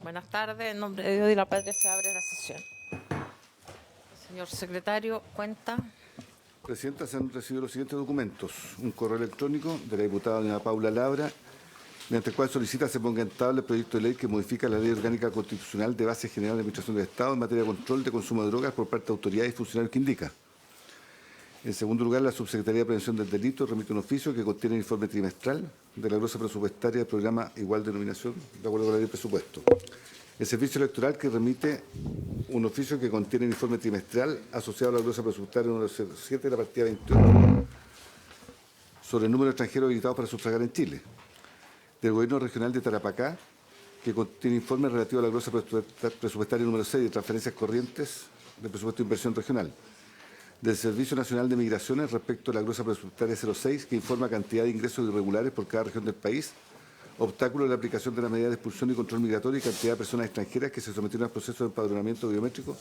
Buenas tardes. En nombre de Dios y la Patria se abre la sesión. Señor secretario, cuenta. Presidenta, se han recibido los siguientes documentos. Un correo electrónico de la diputada doña Paula Labra, mediante el cual solicita se ponga en tabla el proyecto de ley que modifica la Ley Orgánica Constitucional de Base General de Administración del Estado en materia de control de consumo de drogas por parte de autoridades y funcionarios que indica. En segundo lugar, la Subsecretaría de Prevención del Delito remite un oficio que contiene el informe trimestral de la glosa presupuestaria del programa Igual Denominación, de acuerdo con la ley de presupuesto. El Servicio Electoral que remite un oficio que contiene el informe trimestral asociado a la glosa presupuestaria número 07 de la partida 28 sobre el número de extranjeros habilitados para sufragar en Chile. Del Gobierno Regional de Tarapacá, que contiene informe relativo a la glosa presupuestaria número 6 de transferencias corrientes del presupuesto de inversión regional. Del Servicio Nacional de Migraciones respecto a la glosa presupuestaria 06, que informa cantidad de ingresos irregulares por cada región del país, obstáculos de la aplicación de la medida de expulsión y control migratorio y cantidad de personas extranjeras que se sometieron al proceso de empadronamiento biométrico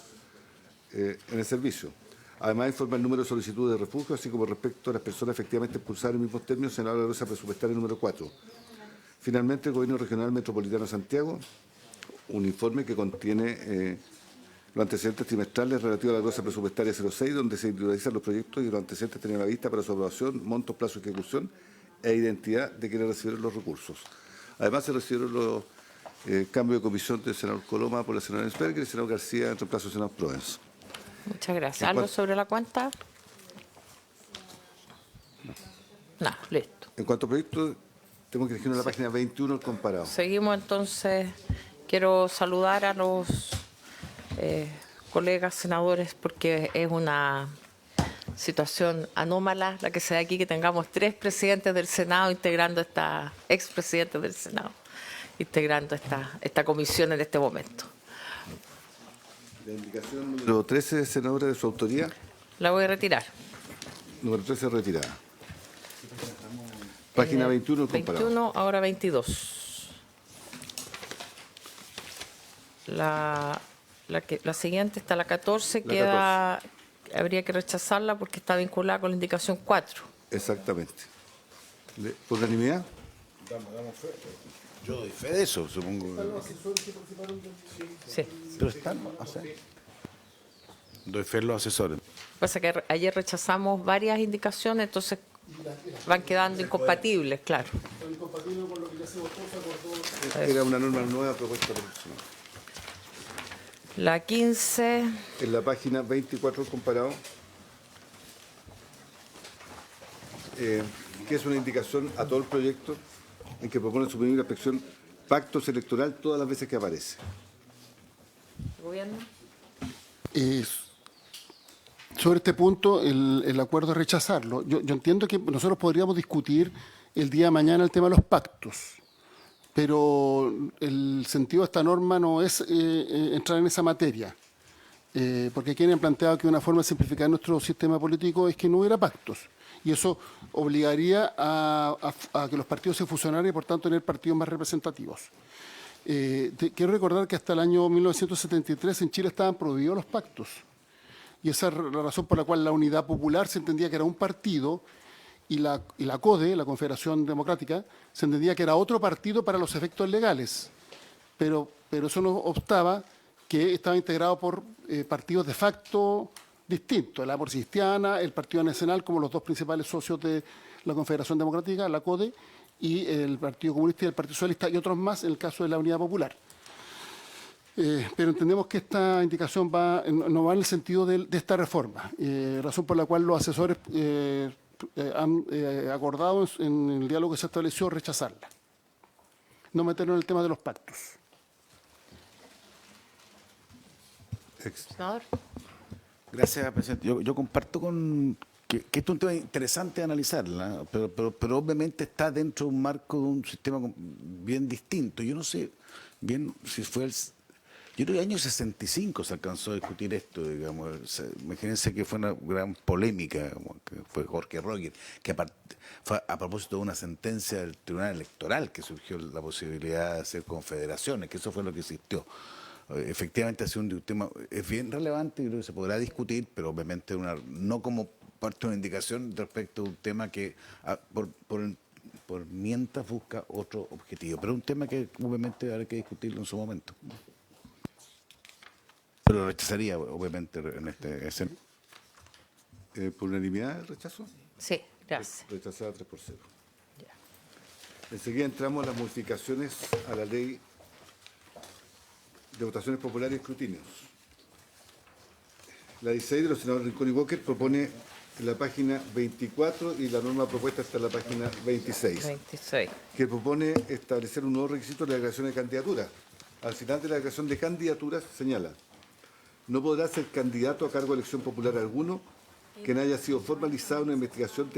en el servicio. Además, informa el número de solicitudes de refugio, así como respecto a las personas efectivamente expulsadas en mismos términos señalados en la glosa presupuestaria número 4. Finalmente, el Gobierno Regional Metropolitano de Santiago, un informe que contiene los antecedentes trimestrales relativos a la glosa presupuestaria 06, donde se individualizan los proyectos y los antecedentes tenidos a la vista para su aprobación, montos, plazo de ejecución e identidad de quienes recibieron los recursos. Además, se recibieron los cambios de comisión del senador Coloma por la senadora Ensberger y el senador García en reemplazo del senador Provence. Muchas gracias. ¿Algo sobre la cuenta? No, listo. En cuanto a proyectos, tengo que elegir en la página 21 el comparado. Seguimos entonces. Quiero saludar a los colegas senadores porque es una situación anómala la que se da aquí, que tengamos 3 presidentes del Senado integrando expresidentes del Senado, integrando esta comisión en este momento. La indicación número 13, senadora, de su autoría. La voy a retirar. Número 13, retirada. Página 21, el comparado. 21, ahora 22. La siguiente está la 14, habría que rechazarla porque está vinculada con la indicación 4. Exactamente. ¿Por unanimidad? Yo doy fe de eso, supongo. Sí. Pero están, o sea, doy fe de los asesores. Pasa que ayer rechazamos varias indicaciones, entonces van quedando incompatibles, claro. Era una norma nueva propuesta por el Senado. La 15. En la página 24 el comparado, que es una indicación a todo el proyecto en que propone suprimir la expresión pactos electoral todas las veces que aparece. ¿Gobierno? Sobre este punto, el acuerdo es rechazarlo. Yo entiendo que nosotros podríamos discutir el día de mañana el tema de los pactos, pero el sentido de esta norma no es entrar en esa materia, porque quienes han planteado que una forma de simplificar nuestro sistema político es que no hubiera pactos, y eso obligaría a que los partidos se fusionaran y, por tanto, tener partidos más representativos. Quiero recordar que hasta el año 1973 en Chile estaban prohibidos los pactos, y esa es la razón por la cual la Unidad Popular se entendía que era un partido y la CODE, la Confederación Democrática, se entendía que era otro partido para los efectos legales, pero eso no obstaba que estaba integrado por partidos de facto distintos, la Democracia Cristiana, el Partido Nacional como los 2 principales socios de la Confederación Democrática, la CODE, y el Partido Comunista y el Partido Socialista, y otros más en el caso de la Unidad Popular. Pero entendemos que esta indicación no va en el sentido de esta reforma, razón por la cual los asesores han acordado en el diálogo que se estableció rechazarla, no meternos en el tema de los pactos. Senador. Gracias, presidente. Yo comparto con que esto es un tema interesante de analizarla, pero obviamente está dentro de un marco de un sistema bien distinto. Yo no sé bien si fue yo creo que en el año 65 se alcanzó a discutir esto, digamos. Imagínense que fue una gran polémica, que fue Jorge Roger, que fue a propósito de una sentencia del Tribunal Electoral que surgió la posibilidad de hacer confederaciones, que eso fue lo que existió. Efectivamente ha sido un tema, es bien relevante y creo que se podrá discutir, pero obviamente no como parte de una indicación respecto a un tema que por mientras busca otro objetivo. Pero es un tema que obviamente habrá que discutirlo en su momento. Pero rechazaría, obviamente, en este escenario. ¿Por unanimidad el rechazo? Sí, gracias. Rechazada 3-0. Ya. Enseguida entramos a las modificaciones a la ley de votaciones populares y escrutinios. La 16 de los senadores Rincón y Walker propone en la página 24 y la norma propuesta está en la página 26, 26. que propone establecer un nuevo requisito de la declaración de candidatura. Al final de la declaración de candidaturas señala: no podrá ser candidato a cargo de elección popular alguno que no haya sido formalizada una investigación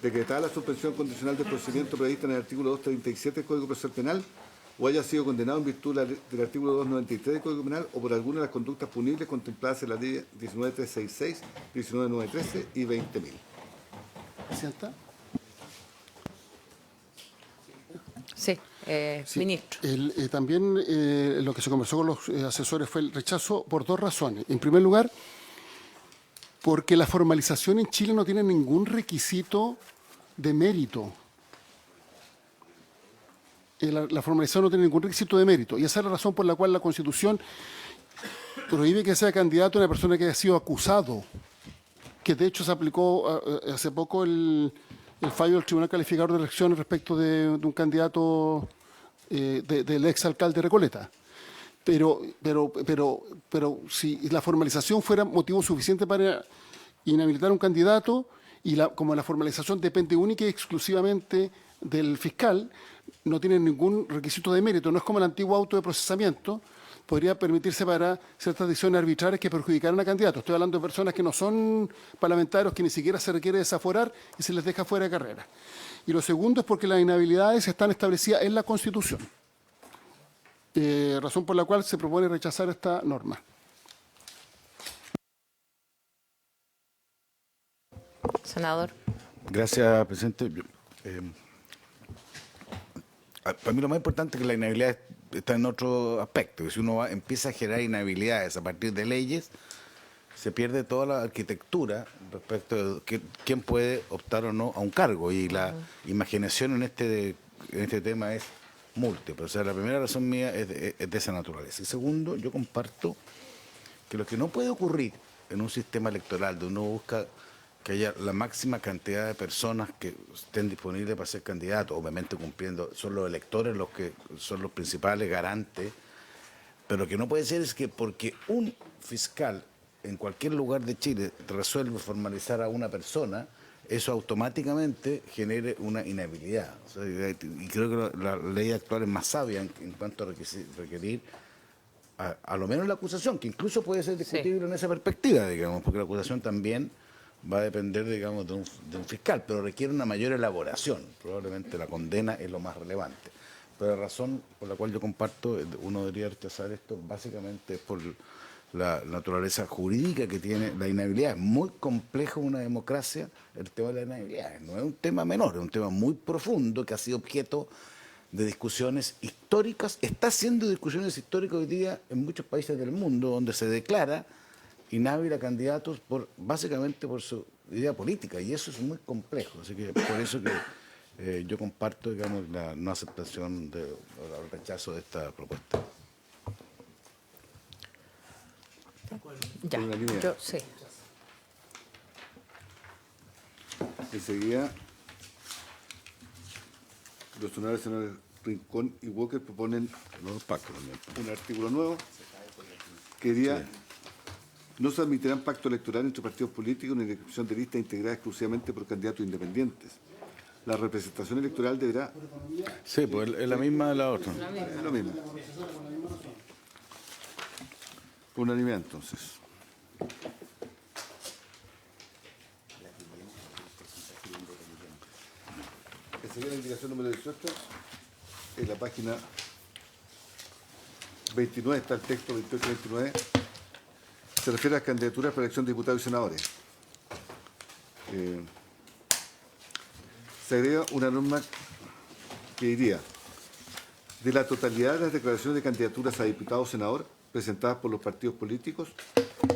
decretada la suspensión condicional del procedimiento prevista en el artículo 237 del Código Procesal Penal o haya sido condenado en virtud del artículo 293 del Código Penal o por alguna de las conductas punibles contempladas en la ley 19366, 19913 y 20.000. ¿Presidenta? Sí, Sí. ministro. También lo que se conversó con los asesores fue el rechazo por dos razones. En primer lugar, porque la formalización en Chile no tiene ningún requisito de mérito. La formalización no tiene ningún requisito de mérito. Y esa es la razón por la cual la Constitución prohíbe que sea candidato una persona que haya sido acusado, que de hecho se aplicó hace poco el fallo del Tribunal Calificador de Elecciones respecto de un candidato del exalcalde Recoleta. Pero si la formalización fuera motivo suficiente para inhabilitar a un candidato, y como la formalización depende única y exclusivamente del fiscal, no tiene ningún requisito de mérito, no es como el antiguo auto de procesamiento, podría permitirse para ciertas decisiones arbitrarias que perjudicaran a candidatos. Estoy hablando de personas que no son parlamentarios, que ni siquiera se requiere desaforar y se les deja fuera de carrera. Y lo segundo es porque las inhabilidades están establecidas en la Constitución. Razón por la cual se propone rechazar esta norma. Senador. Gracias, presidente. Para mí lo más importante es que la inhabilidad está en otro aspecto. Si uno empieza a generar inhabilidades a partir de leyes, se pierde toda la arquitectura respecto de quién puede optar o no a un cargo. Y la imaginación en este tema es múltiple. O sea, la primera razón mía es de esa naturaleza. Y segundo, yo comparto que lo que no puede ocurrir en un sistema electoral donde uno busca que haya la máxima cantidad de personas que estén disponibles para ser candidatos, obviamente cumpliendo, son los electores los que son los principales garantes, pero lo que no puede ser es que porque un fiscal en cualquier lugar de Chile resuelve formalizar a una persona, eso automáticamente genere una inhabilidad. O sea, y creo que la ley actual es más sabia en cuanto a requerir a lo menos la acusación, que incluso puede ser discutible en esa perspectiva, digamos, porque la acusación también va a depender, digamos, de un fiscal, pero requiere una mayor elaboración. Probablemente la condena es lo más relevante. Pero la razón por la cual yo comparto, uno debería rechazar esto, básicamente es por la naturaleza jurídica que tiene la inhabilidad. Es muy complejo una democracia el tema de la inhabilidad. No es un tema menor, es un tema muy profundo que ha sido objeto de discusiones históricas. Está haciendo discusiones históricas hoy día en muchos países del mundo donde se declara inhábil a candidatos básicamente por su idea política, y eso es muy complejo. Así que por eso que yo comparto, digamos, la no aceptación o el rechazo de esta propuesta. Ya, Por unanimidad. yo sí. Enseguida, los senadores Rincón y Walker proponen Los pactos también. un artículo nuevo que diría: no se admitirán pacto electoral entre partidos políticos ni la inscripción de listas integradas exclusivamente por candidatos independientes. La representación electoral deberá... Sí, pues es la misma de la otra. Es lo mismo. Por unanimidad, entonces. Enseguida la indicación número 18, en la página 29 está el texto 28-29, se refiere a las candidaturas para elección de diputados y senadores. Se agrega una norma que diría: de la totalidad de las declaraciones de candidaturas a diputado o senador presentadas por los partidos políticos,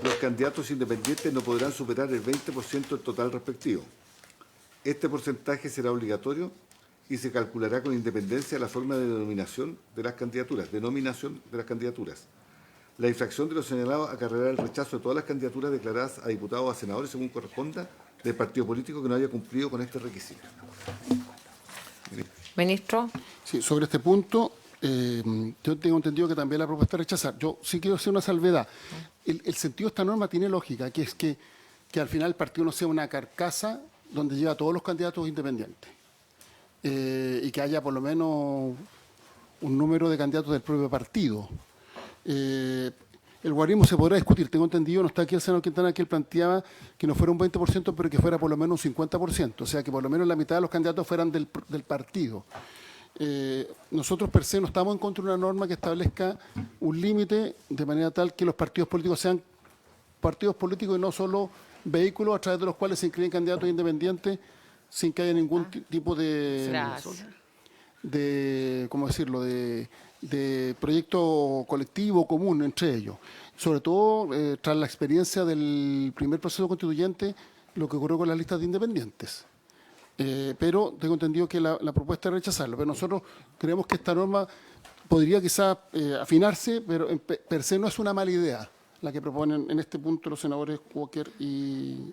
los candidatos independientes no podrán superar el 20% del total respectivo. Este porcentaje será obligatorio y se calculará con independencia de la forma de denominación de las candidaturas. La infracción de lo señalado acarreará el rechazo de todas las candidaturas declaradas a diputados o a senadores según corresponda del partido político que no haya cumplido con este requisito. Ministro. Sí, sobre este punto, yo tengo entendido que también la propuesta es rechazar. Yo sí quiero hacer una salvedad. El sentido de esta norma tiene lógica, que es que al final el partido no sea una carcasa donde lleva a todos los candidatos independientes y que haya por lo menos un número de candidatos del propio partido. El guarismo se podrá discutir, tengo entendido, no está aquí el senador Quintana, que él planteaba que no fuera un 20%, pero que fuera por lo menos un 50%, o sea, que por lo menos la mitad de los candidatos fueran del partido. Nosotros per se no estamos en contra de una norma que establezca un límite de manera tal que los partidos políticos sean partidos políticos y no solo vehículos a través de los cuales se inscriben candidatos independientes sin que haya ningún tipo Gracias. ¿cómo decirlo?, de proyecto colectivo común entre ellos. Sobre todo, tras la experiencia del primer proceso constituyente, lo que ocurrió con las listas de independientes. Pero tengo entendido que la propuesta es rechazarlo. Pero nosotros creemos que esta norma podría quizás afinarse, pero per se no es una mala idea la que proponen en este punto los senadores Walker y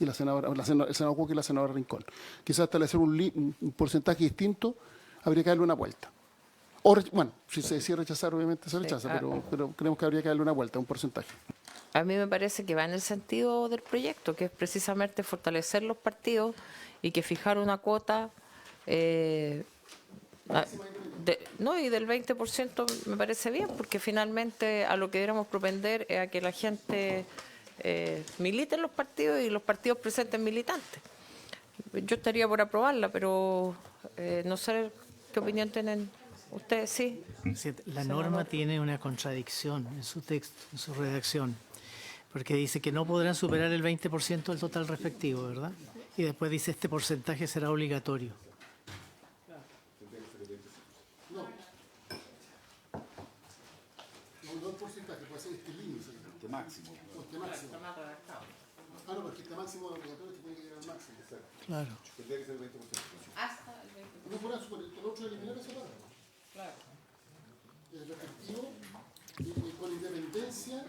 la senadora, el senador Walker y la senadora Rincón. Quizás establecer un porcentaje distinto, habría que darle una vuelta. Bueno, si se decide rechazar, obviamente se rechaza, pero creemos que habría que darle una vuelta, un porcentaje. A mí me parece que va en el sentido del proyecto, que es precisamente fortalecer los partidos y que fijar una cuota y del 20% me parece bien, porque finalmente a lo que deberíamos propender es a que la gente milite en los partidos y los partidos presenten militantes. Yo estaría por aprobarla, pero no sé qué opinión tienen ustedes. Sí. La norma tiene una contradicción en su texto, en su redacción, porque dice que no podrán superar el 20% del total respectivo, ¿verdad? Y después dice este porcentaje será obligatorio. No el porcentaje, puede ser este límite. Este máximo. Este máximo. Ah, no, porque este máximo obligatorio tiene que llegar al máximo. Claro. Tendría que ser el 20%. Hasta el 20%. No fuera super, el otro eliminar esa parte. Claro. El respectivo y con independencia.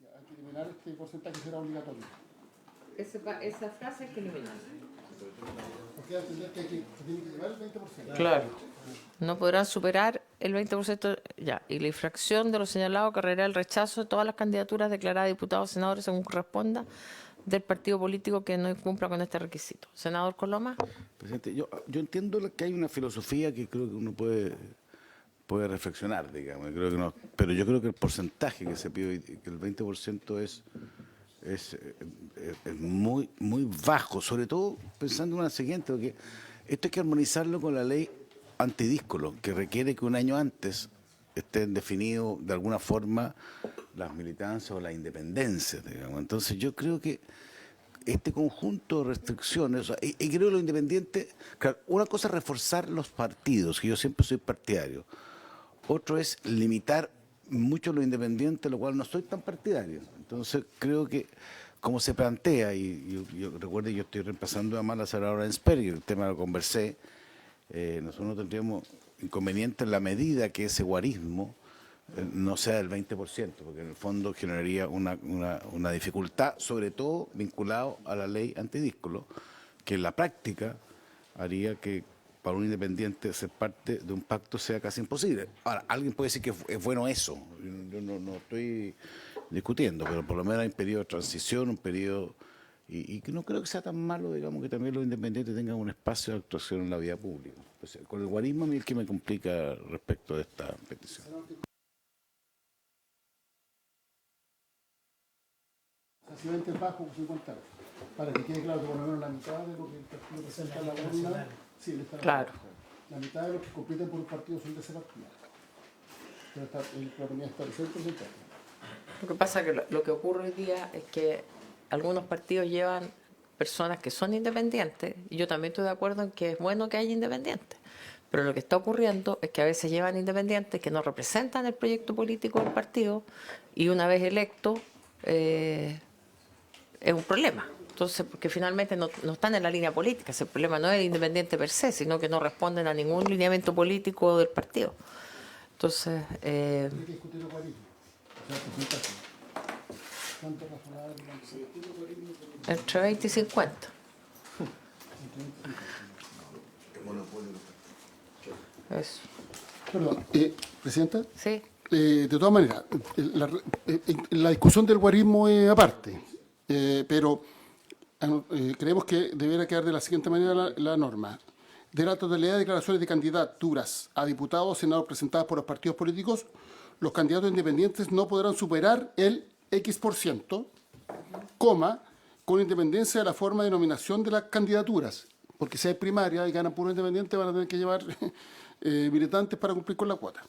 Hay que eliminar este porcentaje, será obligatorio. Esa frase hay que eliminarla. Porque hay que entender que tiene que llevar el 20%. Claro. No podrán superar el 20%, ya. Y la infracción de lo señalado acarreará el rechazo de todas las candidaturas declaradas de diputados o senadores según corresponda del partido político que no cumpla con este requisito. Senador Coloma. Presidente, yo entiendo que hay una filosofía que creo que uno puede reflexionar, digamos, creo que no, pero yo creo que el porcentaje que se pide, que el 20% es muy, muy bajo, sobre todo pensando en una siguiente, porque esto hay que armonizarlo con la ley antidíscolo, que requiere que un año antes estén definidos de alguna forma las militancias o las independencias, digamos. Entonces yo creo que este conjunto de restricciones, o sea, y creo que los independientes, claro, una cosa es reforzar los partidos, que yo siempre soy partidario, otro es limitar mucho los independientes, lo cual no soy tan partidario. Entonces creo que como se plantea, y yo recuerdo, yo estoy reemplazando a la senadora Ensper, y el tema lo conversé, nosotros no tendríamos inconveniente en la medida que ese guarismo no sea del 20%, porque en el fondo generaría una dificultad, sobre todo vinculado a la ley antidíscolo, que en la práctica haría que para un independiente ser parte de un pacto sea casi imposible. Ahora, alguien puede decir que es bueno eso, yo no estoy discutiendo, pero por lo menos hay un periodo de transición, un periodo, y que no creo que sea tan malo, digamos, que también los independientes tengan un espacio de actuación en la vida pública. Pues, con el guarismo a mí es el que me complica respecto de esta petición. Básicamente es bajo 50. Para que quede claro que por lo menos la mitad de lo que el partido presenta en la urna, sí, le está Claro. la mitad de los que compiten por un partido son de ese partido. Pero está, la comunidad establecida el porcentaje. Lo que pasa es que lo que ocurre hoy día es que algunos partidos llevan personas que son independientes, y yo también estoy de acuerdo en que es bueno que haya independientes, pero lo que está ocurriendo es que a veces llevan independientes que no representan el proyecto político del partido, y una vez electo es un problema. Entonces, porque finalmente no están en la línea política, ese problema no es el independiente per se, sino que no responden a ningún lineamiento político del partido. Entonces, Hay que discutir los guarismos. O sea, el porcentaje. ¿Cuánto es razonable? entre 20 y 50. Eso. Perdón, Presidenta. Sí. De todas maneras, la discusión del guarismo es aparte, pero creemos que debería quedar de la siguiente manera la norma. De la totalidad de declaraciones de candidaturas a diputados o senadores presentadas por los partidos políticos, los candidatos independientes no podrán superar el X%, coma, con independencia de la forma de nominación de las candidaturas. Porque si hay primaria y ganan puro independiente, van a tener que llevar militantes para cumplir con la cuota.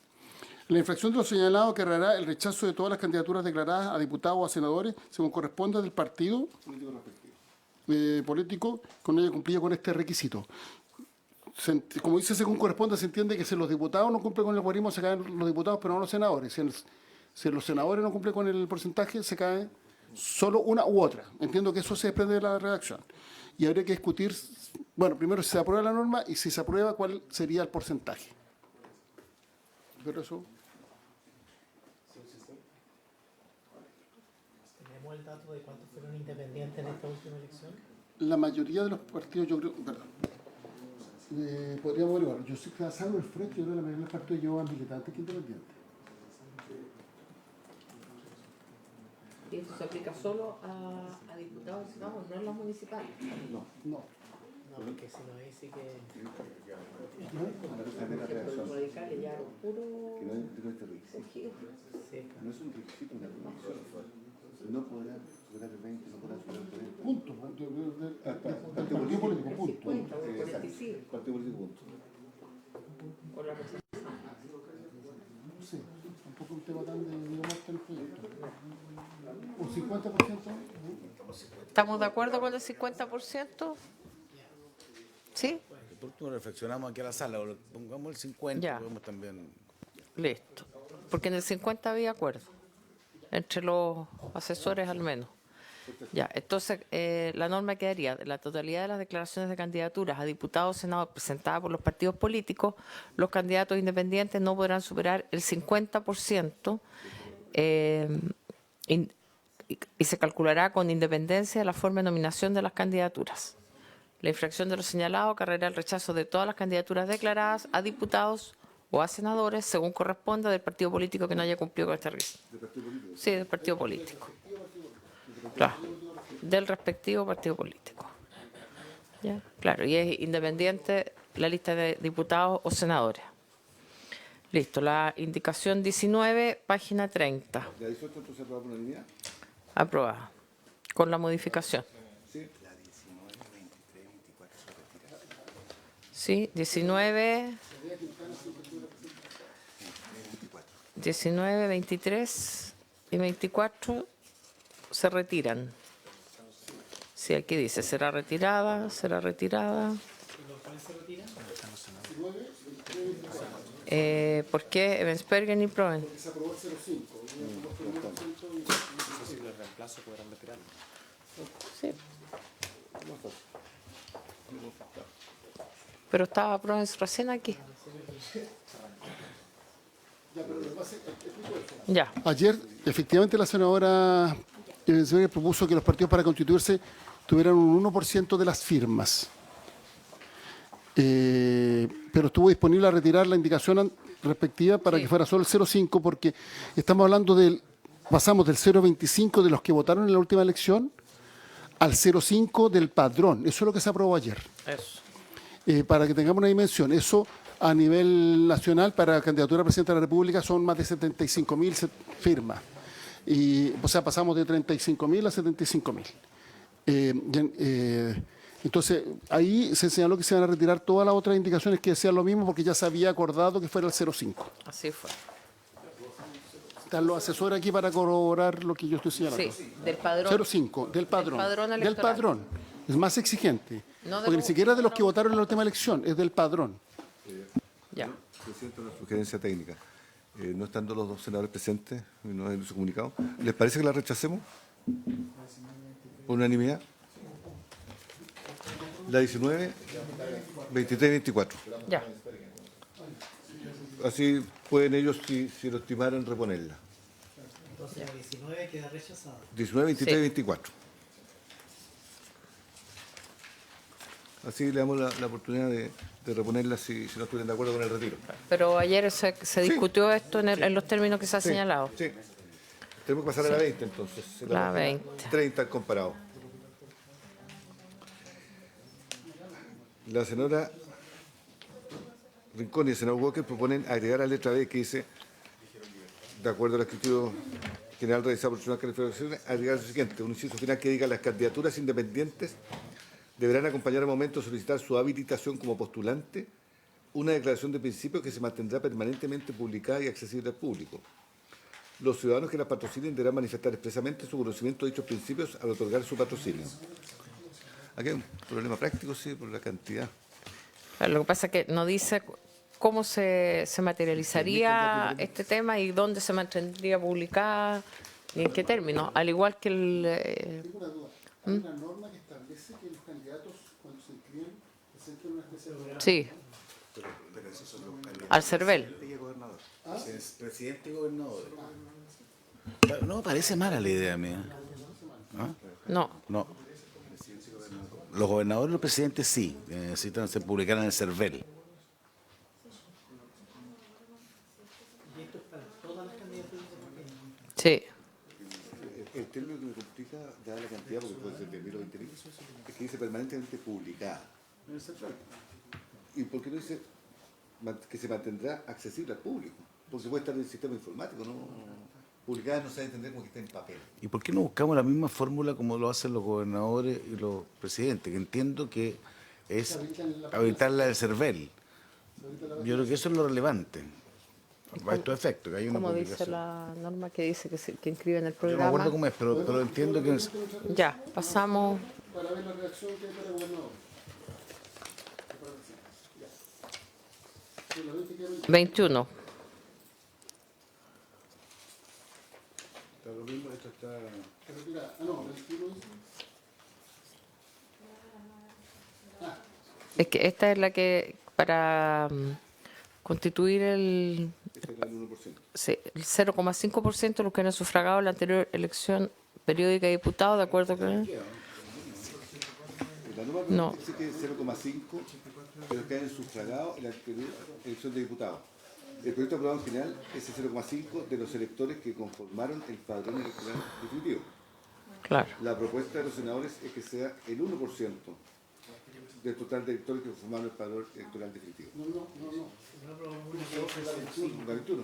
La infracción de lo señalado acarreará el rechazo de todas las candidaturas declaradas a diputados o a senadores, según corresponda del partido político con ello cumplido con este requisito. Como dice, según corresponda, se entiende que si los diputados no cumplen con el guarismo, se caen los diputados, pero no los senadores. Si los senadores no cumplen con el porcentaje, se cae solo una u otra. Entiendo que eso se desprende de la redacción. Y habría que discutir, bueno, primero si se aprueba la norma y si se aprueba, cuál sería el porcentaje. Pero eso... ¿Tenemos el dato de cuántos fueron independientes en esta última elección? La mayoría de los partidos, yo creo, perdón, podríamos averiguar. Yo sé que salvo el frente, yo creo que la mayoría de los partidos llevan militantes que independientes. ¿Y esto se aplica solo a diputados y senadores, no en los municipales? No. No, porque si no ahí sí que... Los radicales ya puro escogido. Sí. No es un requisito, una condición. No podrá superar el 20, no podrá superar el 40. Punto. Partido político, punto. 50 o 45. Partido político, punto. Con la representación. No sé, tampoco un tema tan de muerte en el proyecto. ¿Un 50%? ¿Estamos de acuerdo con el 50%? ¿Sí? Por último, reflexionamos aquí a la sala, o pongamos el 50, Ya. podemos también... Listo. Porque en el 50 había acuerdo. Entre los asesores al menos. Ya, entonces la norma quedaría: de la totalidad de las declaraciones de candidaturas a diputados o senadores presentadas por los partidos políticos, los candidatos independientes no podrán superar el 50% y se calculará con independencia de la forma de nominación de las candidaturas. La infracción de lo señalado acarreará el rechazo de todas las candidaturas declaradas a diputados o a senadores, según corresponda, del partido político que no haya cumplido con este requisito. Sí, del partido político. Claro, del respectivo partido político. ¿Ya? Claro, y es independiente la lista de diputados o senadores. Listo, la indicación 19, página 30. ¿La 18 entonces se aprueba por unanimidad? Aprobada. Con la modificación. Sí. Sí, 19, 23 y 24 se retiran. Sí, aquí dice, será retirada. ¿Por qué? Evensbergen y Proen. Se aprobó el 0,5. Sí. Pero estaba Proen recién aquí. Ya. Ayer, efectivamente, la senadora Evensberger propuso que los partidos para constituirse tuvieran un 1% de las firmas. Pero estuvo disponible a retirar la indicación respectiva para que fuera solo el 0,5, porque estamos hablando pasamos del 0,25 de los que votaron en la última elección al 0,5 del padrón. Eso es lo que se aprobó ayer. Eso. Para que tengamos una dimensión, eso a nivel nacional para la candidatura a presidente de la República son más de 75.000 firmas. O sea, pasamos de 35.000 a 75.000. Entonces, ahí se señaló que se van a retirar todas las otras indicaciones que decían lo mismo porque ya se había acordado que fuera el 0,5. Así fue. Están los asesores aquí para corroborar lo que yo estoy señalando. Sí, del padrón. 0,5, del padrón. padrón Del electoral. padrón. Es más exigente. No de Porque ni los- siquiera de los que votaron en la última elección, es del padrón. Ya. Presidente, una sugerencia técnica. No estando los dos senadores presentes, no en su comunicado, ¿les parece que la rechacemos? ¿Por unanimidad? La 19, 23 y 24. Ya. Así pueden ellos, si lo estimaran, reponerla. Entonces la 19 queda rechazada. 19, 23 y Sí. 24. Así le damos la oportunidad de reponerla si no estuvieran de acuerdo con el retiro. Pero ayer se discutió esto en los términos que se ha Sí, señalado. Sí. Tenemos que pasar a la 20 entonces. La 20. 30 comparado. La senadora Rincón y el senador Walker proponen agregar a la letra B que dice, de acuerdo al escrito general realizado por el Tribunal de Calificaciones, agregar lo siguiente, un inciso final que diga las candidaturas independientes deberán acompañar al momento de solicitar su habilitación como postulante una declaración de principios que se mantendrá permanentemente publicada y accesible al público. Los ciudadanos que las patrocinen deberán manifestar expresamente su conocimiento de dichos principios al otorgar su patrocinio. Aquí hay un problema práctico, sí, por la cantidad. Lo que pasa es que no dice cómo se materializaría este tema y dónde se mantendría publicada ni en qué términos. Al igual que el... Tengo una duda. Hay una norma que establece que los candidatos, cuando se inscriben, presenten una especie de... Sí, al CERVEL. Es presidente y gobernador. No me parece mala la idea mía. No, No. Los gobernadores y los presidentes sí, necesitan ser publicados en el CERVEL. sí. El término que me complica, dada la cantidad, porque puede ser de 10.000 o 20.000, es que dice permanentemente publicada. ¿Y por qué no dice que se mantendrá accesible al público? Porque puede estar en el sistema informático, ¿no? Publicada no se debe entender como que está en papel. ¿Y por qué no buscamos la misma fórmula como lo hacen los gobernadores y los presidentes? Que entiendo que es habilitarla del CERVEL. Yo creo que eso es lo relevante. Para estos efectos, que hay una Como dice publicación. la norma que dice que inscribe en el Yo no me programa. acuerdo cómo es, pero entiendo que es... Ya, pasamos. Para ver la reacción que hay para el gobernador. 21. Lo mismo, esto está... Es que esta es la que para constituir el Este es el 1%. sí, el 0,5% de los que han sufragado en la anterior elección periódica de diputados, de acuerdo con... La norma No. dice que es 0,5 de los que hayan sufragado en la anterior elección de diputados. El proyecto aprobado en general es el 0,5 de los electores que conformaron el padrón electoral definitivo. Claro. La propuesta de los senadores es que sea el 1% del total de electores que conformaron el padrón electoral definitivo. La 21.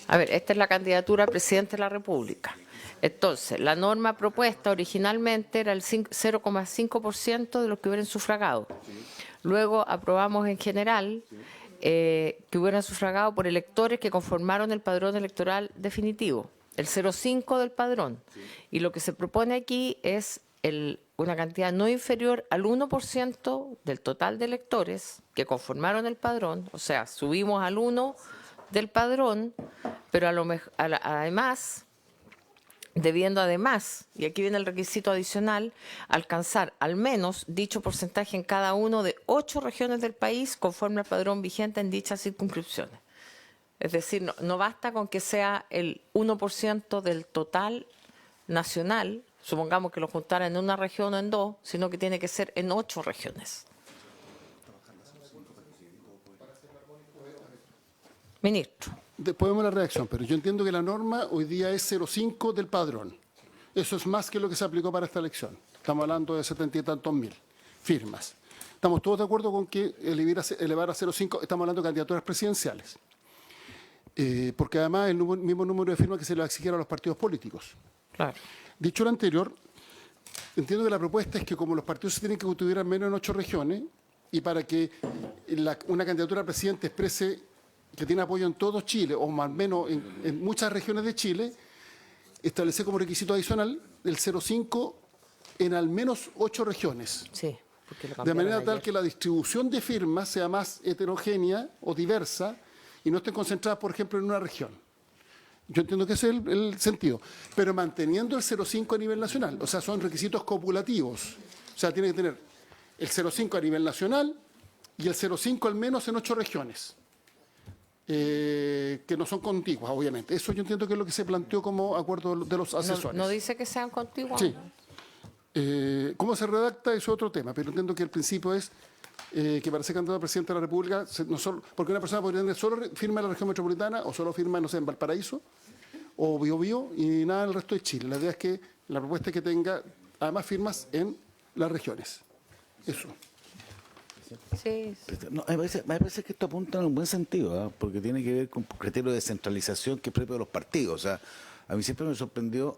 A ver, esta es la candidatura a presidente de la República. Entonces, la norma propuesta originalmente era el 0,5% de los que hubieran sufragado. Luego aprobamos en general que hubieran sufragado por electores que conformaron el padrón electoral definitivo, el 0,5 del padrón. Y lo que se propone aquí es una cantidad no inferior al 1% del total de electores que conformaron el padrón, o sea, subimos al 1 del padrón, pero además, debiendo además, y aquí viene el requisito adicional, alcanzar al menos dicho porcentaje en cada uno de 8 regiones del país conforme al padrón vigente en dichas circunscripciones. Es decir, no basta con que sea el 1% del total nacional, supongamos que lo juntaran en una región o en dos, sino que tiene que ser en 8 regiones. Ministro. Después vemos la reacción, pero yo entiendo que la norma hoy día es 0,5 del padrón. Eso es más que lo que se aplicó para esta elección. Estamos hablando de 70 y tantos mil firmas. estamos todos de acuerdo con que elevar a 0,5, estamos hablando de candidaturas presidenciales. Porque además el mismo número de firmas que se le va a exigir a los partidos políticos. Claro. Dicho lo anterior, entiendo que la propuesta es que como los partidos se tienen que constituir al menos en 8 regiones, y para que una candidatura a presidente exprese que tiene apoyo en todo Chile, o al menos en muchas regiones de Chile, establecer como requisito adicional el 0,5 en al menos 8 regiones. Sí, porque lo De cambiaron manera tal ayer. que la distribución de firmas sea más heterogénea o diversa y no estén concentradas, por ejemplo, en una región. Yo entiendo que ese es el sentido. Pero manteniendo el 0,5 a nivel nacional. O sea, son requisitos copulativos. O sea, tiene que tener el 0,5 a nivel nacional y el 0,5 al menos en 8 regiones. Que no son contiguas, obviamente. Eso yo entiendo que es lo que se planteó como acuerdo de los asesores. No dice que sean contiguos. Sí. ¿Cómo se redacta? Eso es otro tema, pero entiendo que el principio es que para ser candidato a presidente de la República, porque una persona podría tener solo firma en la región metropolitana o solo firma, no sé, en Valparaíso o Biobío y nada en el resto de Chile. La idea es que la propuesta es que tenga además firmas en las regiones. Eso. Sí, No, me parece que esto apunta en un buen sentido, ¿ah? Porque tiene que ver con un criterio de descentralización que es propio de los partidos. O sea, a mí siempre me sorprendió,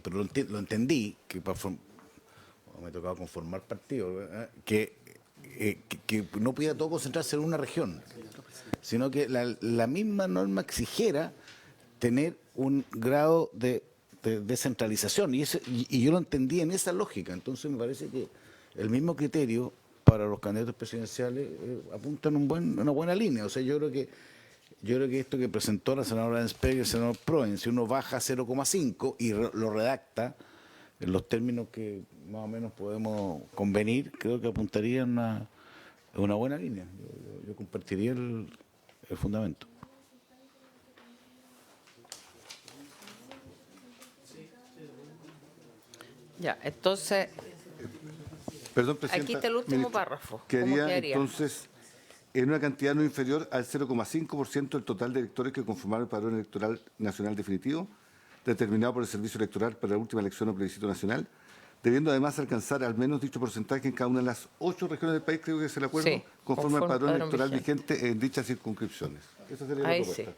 pero lo entendí, que me ha tocado conformar partidos, ¿verdad? Que no podía todo concentrarse en una región, sino que la misma norma exigiera tener un grado de descentralización. Y yo lo entendí en esa lógica. Entonces me parece que el mismo criterio para los candidatos presidenciales apunta en una buena línea. O sea, yo creo que esto que presentó la senadora Ensper y el senador Proen, si uno baja a 0,5 y lo redacta en los términos que más o menos podemos convenir, creo que apuntaría en una buena línea. Yo compartiría el fundamento. ya. Entonces, Perdón, Presidenta. aquí está el último Ministro, párrafo. ¿Cómo Quedaría quedaría? entonces en una cantidad no inferior al 0,5% del total de electores que conformaron el padrón electoral nacional definitivo, determinado por el Servicio Electoral para la última elección o plebiscito nacional, debiendo además alcanzar al menos dicho porcentaje en cada una de las 8 regiones del país, creo que es el acuerdo, Sí, conforme al conforme padrón al electoral padrón vigente en dichas circunscripciones. Esa sería Ahí la propuesta.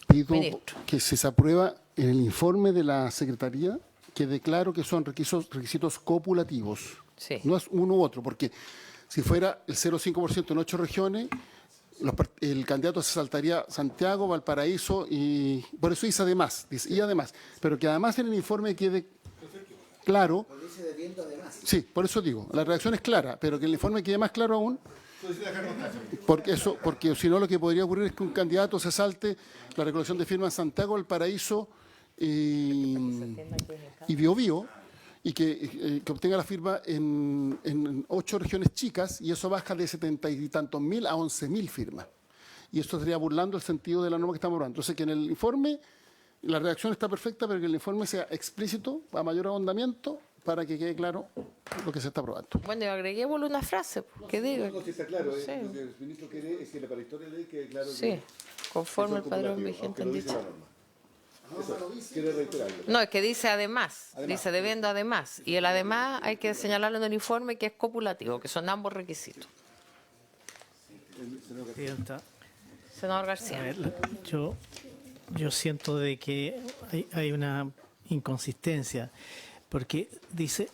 Pido Ministro. que si se aprueba en el informe de la Secretaría, quede claro que son requisitos copulativos. Sí. No es uno u otro, porque si fuera el 0,5% en 8 regiones, el candidato se saltaría Santiago, Valparaíso, y por eso dice además, pero que además en el informe quede claro. Sí, por eso digo, la redacción es clara, pero que el informe quede más claro aún. Porque si no, lo que podría ocurrir es que un candidato se salte la recolección de firmas en Santiago, Valparaíso y Biobío, y que obtenga la firma en 8 regiones chicas, y eso baja de 70 y tantos mil a 11.000 firmas. Y esto estaría burlando el sentido de la norma que estamos hablando. Entonces, que en el informe, la redacción está perfecta, pero que el informe sea explícito, a mayor ahondamiento, para que quede claro lo que se está aprobando. Bueno, y agreguémosle una frase que diga. No, sí está claro. Sí. Lo que el ministro quiere es que la historia de ley quede claro Sí, que conforme al son padrón cumulativos, vigente aunque en lo dice dicha. la norma. Eso, quiere reiterarlo. No, es que dice además, dice debiendo además. Y el además hay que señalarlo en el informe que es copulativo, que son ambos requisitos. Presidenta, Senador a García. ver, yo siento de que hay una inconsistencia, porque dice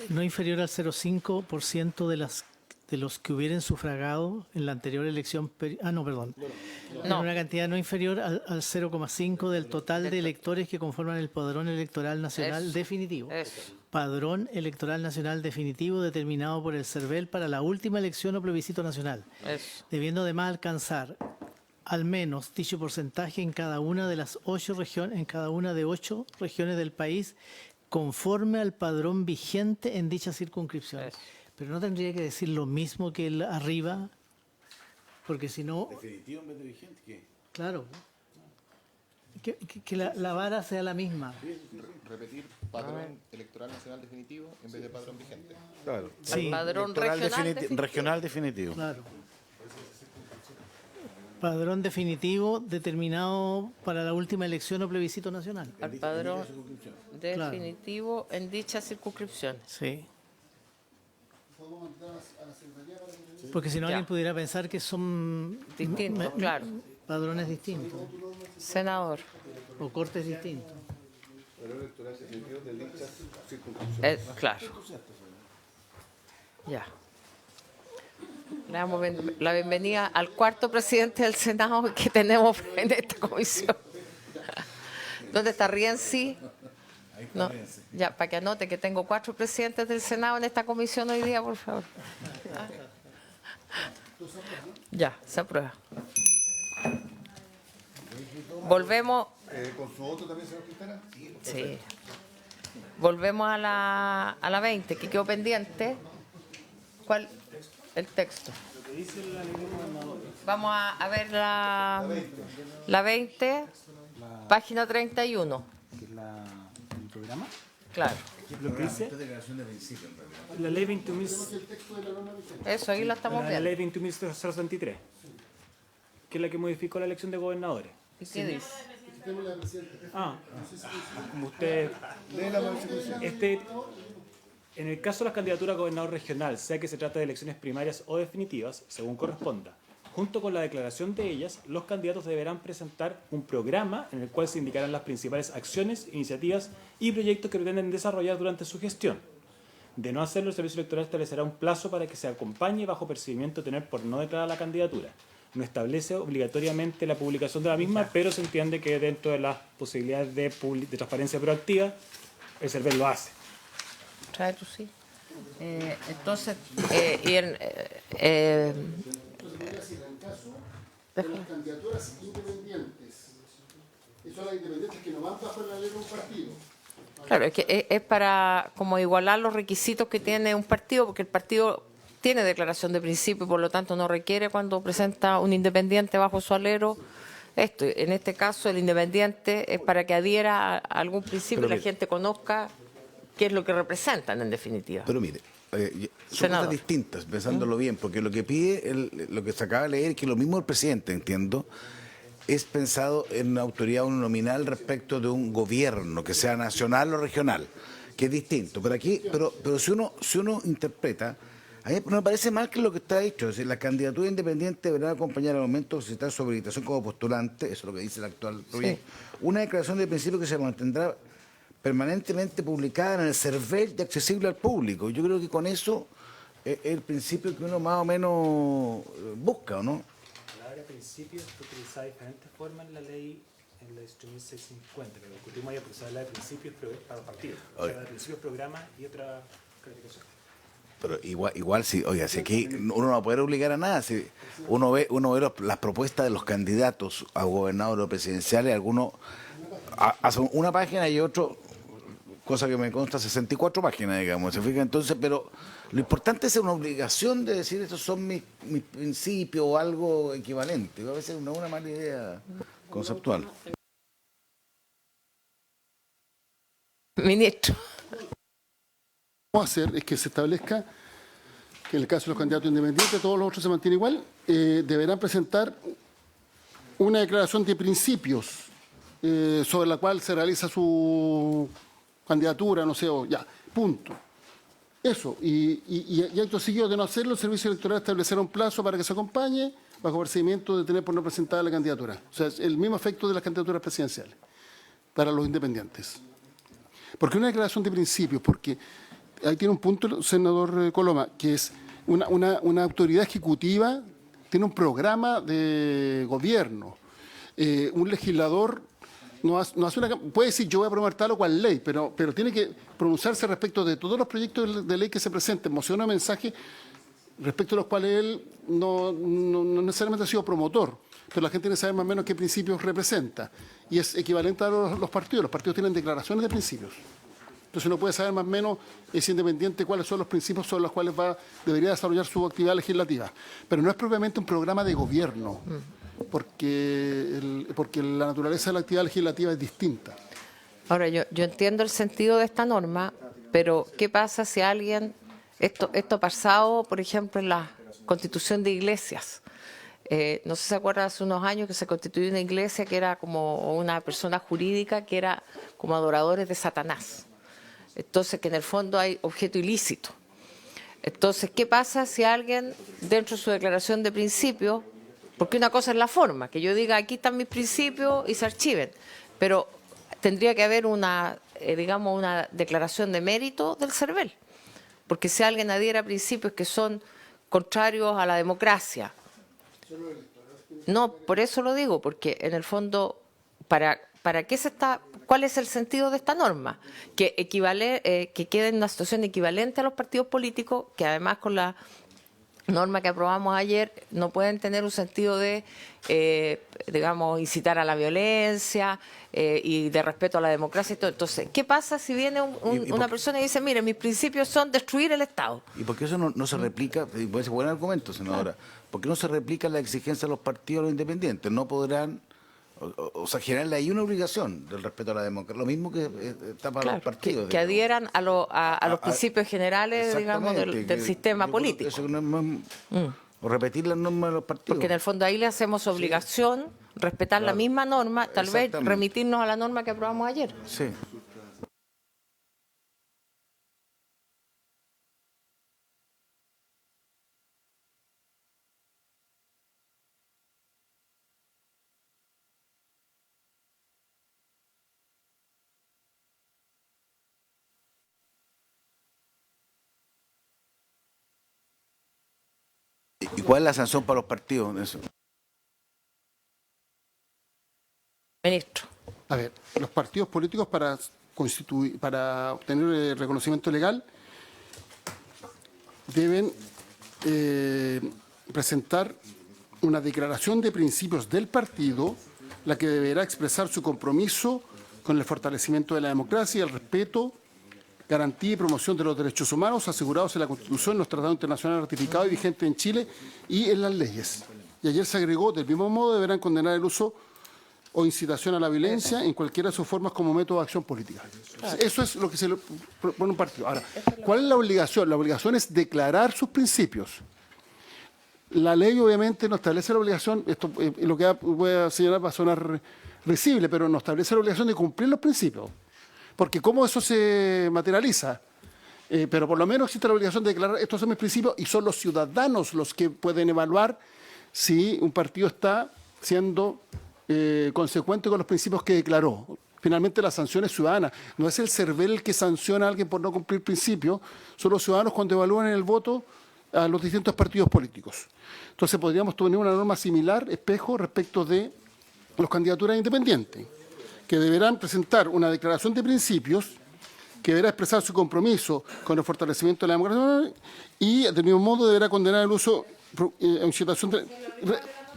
no inferior al 0,5% de los que hubieran sufragado en la anterior elección. No. Una cantidad no inferior al 0,5 del total de electores que conforman el padrón electoral nacional Eso. definitivo. Eso. Padrón electoral nacional definitivo determinado por el CERVEL para la última elección o plebiscito nacional, Eso. debiendo además alcanzar al menos dicho porcentaje en cada una de las 8 regiones, en cada una de 8 regiones del país, conforme al padrón vigente en dicha circunscripción. Eso. Pero no tendría que decir lo mismo que el arriba, porque si no, ¿Definitivo en vez de vigente? ¿Qué? claro, que la vara sea la misma. Repetir padrón electoral nacional definitivo en vez de padrón vigente. Claro. Sí. Padrón Electoral regional definitivo. regional definitivo. Claro. Padrón definitivo determinado para la última elección o plebiscito nacional. Al padrón definitivo en dichas circunscripciones. Sí. Porque si no, Ya. alguien pudiera pensar que son Distintos, claro. padrones distintos Senador. o cortes distintos. Claro. Ya. Le damos la bienvenida al cuarto presidente del Senado que tenemos en esta comisión. ¿Dónde está Rienzi? No, ya, para que anote que tengo 4 presidentes del Senado en esta comisión hoy día, por favor. Ya, se aprueba. Volvemos. ¿Con su voto también, señor Quintana? Sí. Volvemos a la 20, que quedó pendiente. ¿Cuál? El texto. Vamos a ver la 20, página 31. que es el programa, Claro. lo que dice la ley 21.000, Eso, ahí la estamos la viendo. ley 21.073, que es la que modificó la elección de gobernadores. ¿Y qué dice? Como usted, en el caso de las candidaturas a gobernador regional, sea que se trate de elecciones primarias o definitivas, según corresponda, junto con la declaración de ellas, los candidatos deberán presentar un programa en el cual se indicarán las principales acciones, iniciativas y proyectos que pretenden desarrollar durante su gestión. De no hacerlo, el Servicio Electoral establecerá un plazo para que se acompañe bajo percibimiento tener por no declarar la candidatura. No establece obligatoriamente la publicación de la misma, pero se entiende que dentro de las posibilidades de transparencia proactiva, el CERVEL lo hace. Trae tú sí. Entonces, De las candidaturas independientes. Y son las independientes que no van bajo la ley de un partido. claro, es que es para como igualar los requisitos que tiene un partido, porque el partido tiene declaración de principio y por lo tanto no requiere cuando presenta un independiente bajo su alero esto. En este caso, el independiente es para que adhiera a algún principio y la gente conozca qué es lo que representan en definitiva. Pero mire, son Senador. cosas distintas, pensándolo bien, porque lo que pide, lo que se acaba de leer, que lo mismo el presidente, entiendo, es pensado en una autoridad uninominal respecto de un gobierno, que sea nacional o regional, que es distinto. Pero aquí, pero si uno interpreta, a mí no me parece mal que lo que está dicho, es decir, la candidatura independiente deberá acompañar al momento de solicitar su habilitación como postulante, eso es lo que dice el actual proyecto, una declaración de principio que se mantendrá permanentemente publicada en el CERVEL y accesible al público. Yo creo que con eso es el principio que uno más o menos busca, ¿o no? La palabra principio está utilizada de diferentes formas en la ley, en la instrucción 650, que discutimos ayer, porque se habla de principios para partidos. O sea, de principios, programas y otra calificación. Pero igual si, oiga, si aquí uno no va a poder obligar a nada, si uno ve las propuestas de los candidatos a gobernador o presidenciales, algunos hacen una página y otro, cosa que me consta, 64 páginas, digamos, ¿se fija? Entonces, pero lo importante es una obligación de decir estos son mis principios o algo equivalente. A veces no es una mala idea conceptual. Ministro. Lo que vamos a hacer es que se establezca que en el caso de los candidatos independientes, todos los otros se mantienen igual, deberán presentar una declaración de principios sobre la cual se realiza su candidatura, no sé, o ya, punto. Eso, y acto seguido de no hacerlo, el Servicio Electoral establecerá un plazo para que se acompañe bajo procedimiento de tener por no presentada la candidatura. O sea, es el mismo efecto de las candidaturas presidenciales para los independientes. ¿Por qué una declaración de principios? Porque ahí tiene un punto, senador Coloma, que es una autoridad ejecutiva, tiene un programa de gobierno. Un legislador no hace puede decir yo voy a promover tal o cual ley, pero tiene que pronunciarse respecto de todos los proyectos de ley que se presenten, moción o mensaje, respecto a los cuales él no necesariamente ha sido promotor, pero la gente tiene que saber más o menos qué principios representa. Y es equivalente a los partidos. Los partidos tienen declaraciones de principios. Entonces uno puede saber más o menos, es independiente, cuáles son los principios sobre los cuales debería desarrollar su actividad legislativa. Pero no es propiamente un programa de gobierno, porque la naturaleza de la actividad legislativa es distinta. Ahora, yo entiendo el sentido de esta norma, pero ¿qué pasa si alguien, esto ha pasado, por ejemplo, en la constitución de iglesias? No sé si se acuerdan, hace unos años que se constituyó una iglesia que era como una persona jurídica que era como adoradores de Satanás. Entonces, que en el fondo hay objeto ilícito. Entonces, ¿qué pasa si alguien, dentro de su declaración de principios, porque una cosa es la forma, que yo diga aquí están mis principios y se archiven, pero tendría que haber una, digamos, una declaración de mérito del CERVEL, porque si alguien adhiera a principios que son contrarios a la democracia, no, por eso lo digo, porque en el fondo, ¿para qué se está? ¿Cuál es el sentido de esta norma? Que quede en una situación equivalente a los partidos políticos, que además con la norma que aprobamos ayer no pueden tener un sentido de, digamos, incitar a la violencia y de respeto a la democracia y todo. Entonces, ¿qué pasa si viene una persona y dice, mire, mis principios son destruir el Estado? ¿Y por qué eso no se replica? Y puede ser buen argumento, senadora. ¿Por qué no se replica la exigencia de los partidos a los independientes? No podrán, o sea, generarle ahí una obligación del respeto a la democracia. Lo mismo que está para los partidos. Que adhieran a los principios generales, digamos, del sistema político. Eso no es, o repetir las normas de los partidos. Porque en el fondo ahí le hacemos obligación respetar la misma norma, tal vez remitirnos a la norma que aprobamos ayer. Sí. ¿Y cuál es la sanción para los partidos en eso? Ministro. A ver, los partidos políticos para obtener reconocimiento legal deben presentar una declaración de principios del partido, la que deberá expresar su compromiso con el fortalecimiento de la democracia y el respeto, garantía y promoción de los derechos humanos asegurados en la Constitución, los tratados internacionales ratificados y vigentes en Chile y en las leyes. Y ayer se agregó, del mismo modo, deberán condenar el uso o incitación a la violencia en cualquiera de sus formas como método de acción política. Eso es lo que se le propone un partido. Ahora, ¿cuál es la obligación? La obligación es declarar sus principios. La ley obviamente no establece la obligación, esto lo que voy a señalar va a sonar risible, pero no establece la obligación de cumplir los principios. Porque ¿cómo eso se materializa? Pero por lo menos existe la obligación de declarar estos son mis principios y son los ciudadanos los que pueden evaluar si un partido está siendo consecuente con los principios que declaró. Finalmente la sanción es ciudadana. No es el CERVEL el que sanciona a alguien por no cumplir principios, son los ciudadanos cuando evalúan en el voto a los distintos partidos políticos. Entonces podríamos tener una norma similar, espejo, respecto de las candidaturas independientes, que deberán presentar una declaración de principios que deberá expresar su compromiso con el fortalecimiento de la democracia y, del mismo modo, deberá condenar el uso en situación de...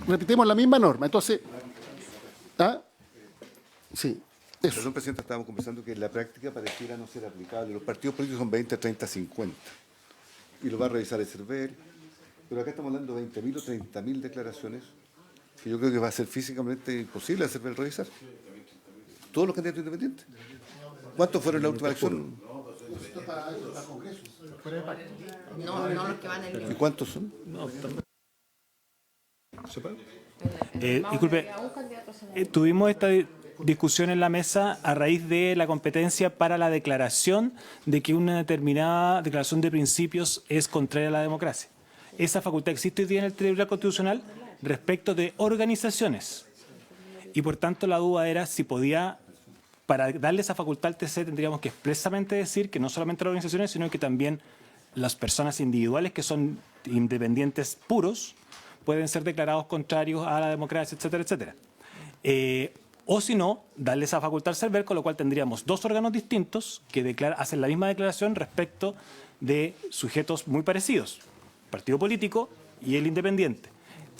Repitemos la misma norma. Entonces, sí, eso. Perdón, presidente, estábamos conversando que en la práctica pareciera no ser aplicable. Los partidos políticos son 20, 30, 50. Y lo va a revisar el CERVEL. Pero acá estamos hablando de 20.000 o 30.000 declaraciones que yo creo que va a ser físicamente imposible al CERVEL revisar. Todos los candidatos independientes. ¿Cuántos fueron en la última elección? No los que van en ¿Y cuántos son? Disculpe, tuvimos esta discusión en la mesa a raíz de la competencia para la declaración de que una determinada declaración de principios es contraria a la democracia. Esa facultad existe hoy día en el Tribunal Constitucional respecto de organizaciones. Y por tanto la duda era si podía, para darle esa facultad al TC tendríamos que expresamente decir que no solamente las organizaciones, sino que también las personas individuales que son independientes puros pueden ser declarados contrarios a la democracia, etcétera, etcétera. O si no, darle esa facultad al CERVEL, con lo cual tendríamos dos órganos distintos que hacen la misma declaración respecto de sujetos muy parecidos, partido político y el independiente.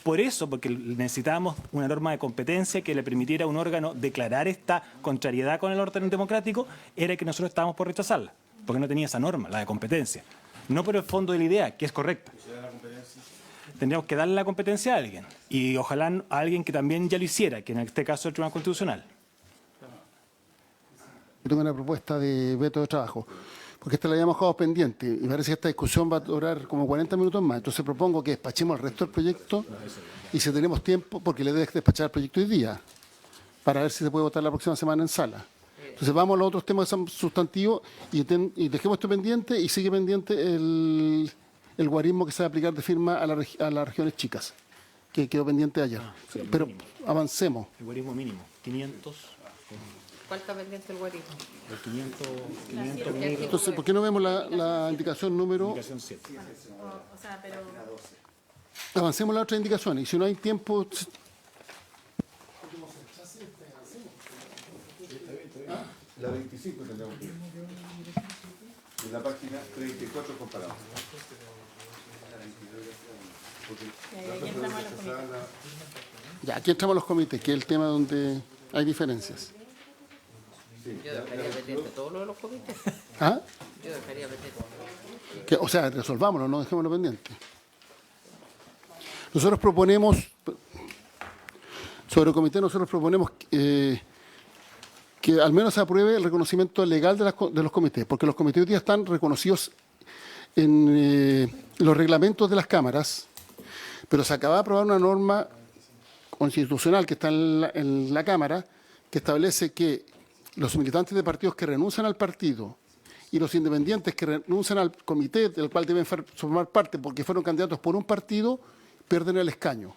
Por eso, porque necesitábamos una norma de competencia que le permitiera a un órgano declarar esta contrariedad con el orden democrático, era que nosotros estábamos por rechazarla, porque no tenía esa norma, la de competencia. No por el fondo de la idea, que es correcta. Tendríamos que darle la competencia a alguien, y ojalá a alguien que también ya lo hiciera, que en este caso es el Tribunal Constitucional. Yo tengo una propuesta de veto de trabajo, porque esta la habíamos dejado pendiente y parece que esta discusión va a durar como 40 minutos más. Entonces propongo que despachemos el resto del proyecto y si tenemos tiempo, porque le debe despachar el proyecto hoy día, para ver si se puede votar la próxima semana en sala. Entonces vamos a los otros temas sustantivos y dejemos esto pendiente y sigue pendiente el guarismo que se va a aplicar de firma a las regiones chicas, que quedó pendiente ayer. sí, el Pero mínimo. avancemos. El guarismo mínimo, 500, ¿Cuál está pendiente el guarismo? el 500 mínimo, Entonces, ¿por qué no vemos la indicación número? indicación 7. Avancemos las otras indicaciones. Y si no hay tiempo... La 25 tendríamos que ir. En la página 34 comparamos. Ya, aquí entramos a los comités, que es el tema donde hay diferencias. Yo dejaría pendiente todo lo de los comités. ¿Ah? Yo dejaría pendiente. O sea, resolvámoslo, no dejémoslo pendiente. Nosotros proponemos, sobre el comité, que al menos se apruebe el reconocimiento legal de los comités, porque los comités hoy día están reconocidos en los reglamentos de las cámaras, pero se acaba de aprobar una norma constitucional que está en la Cámara, que establece que los militantes de partidos que renuncian al partido y los independientes que renuncian al comité del cual deben formar parte porque fueron candidatos por un partido, pierden el escaño.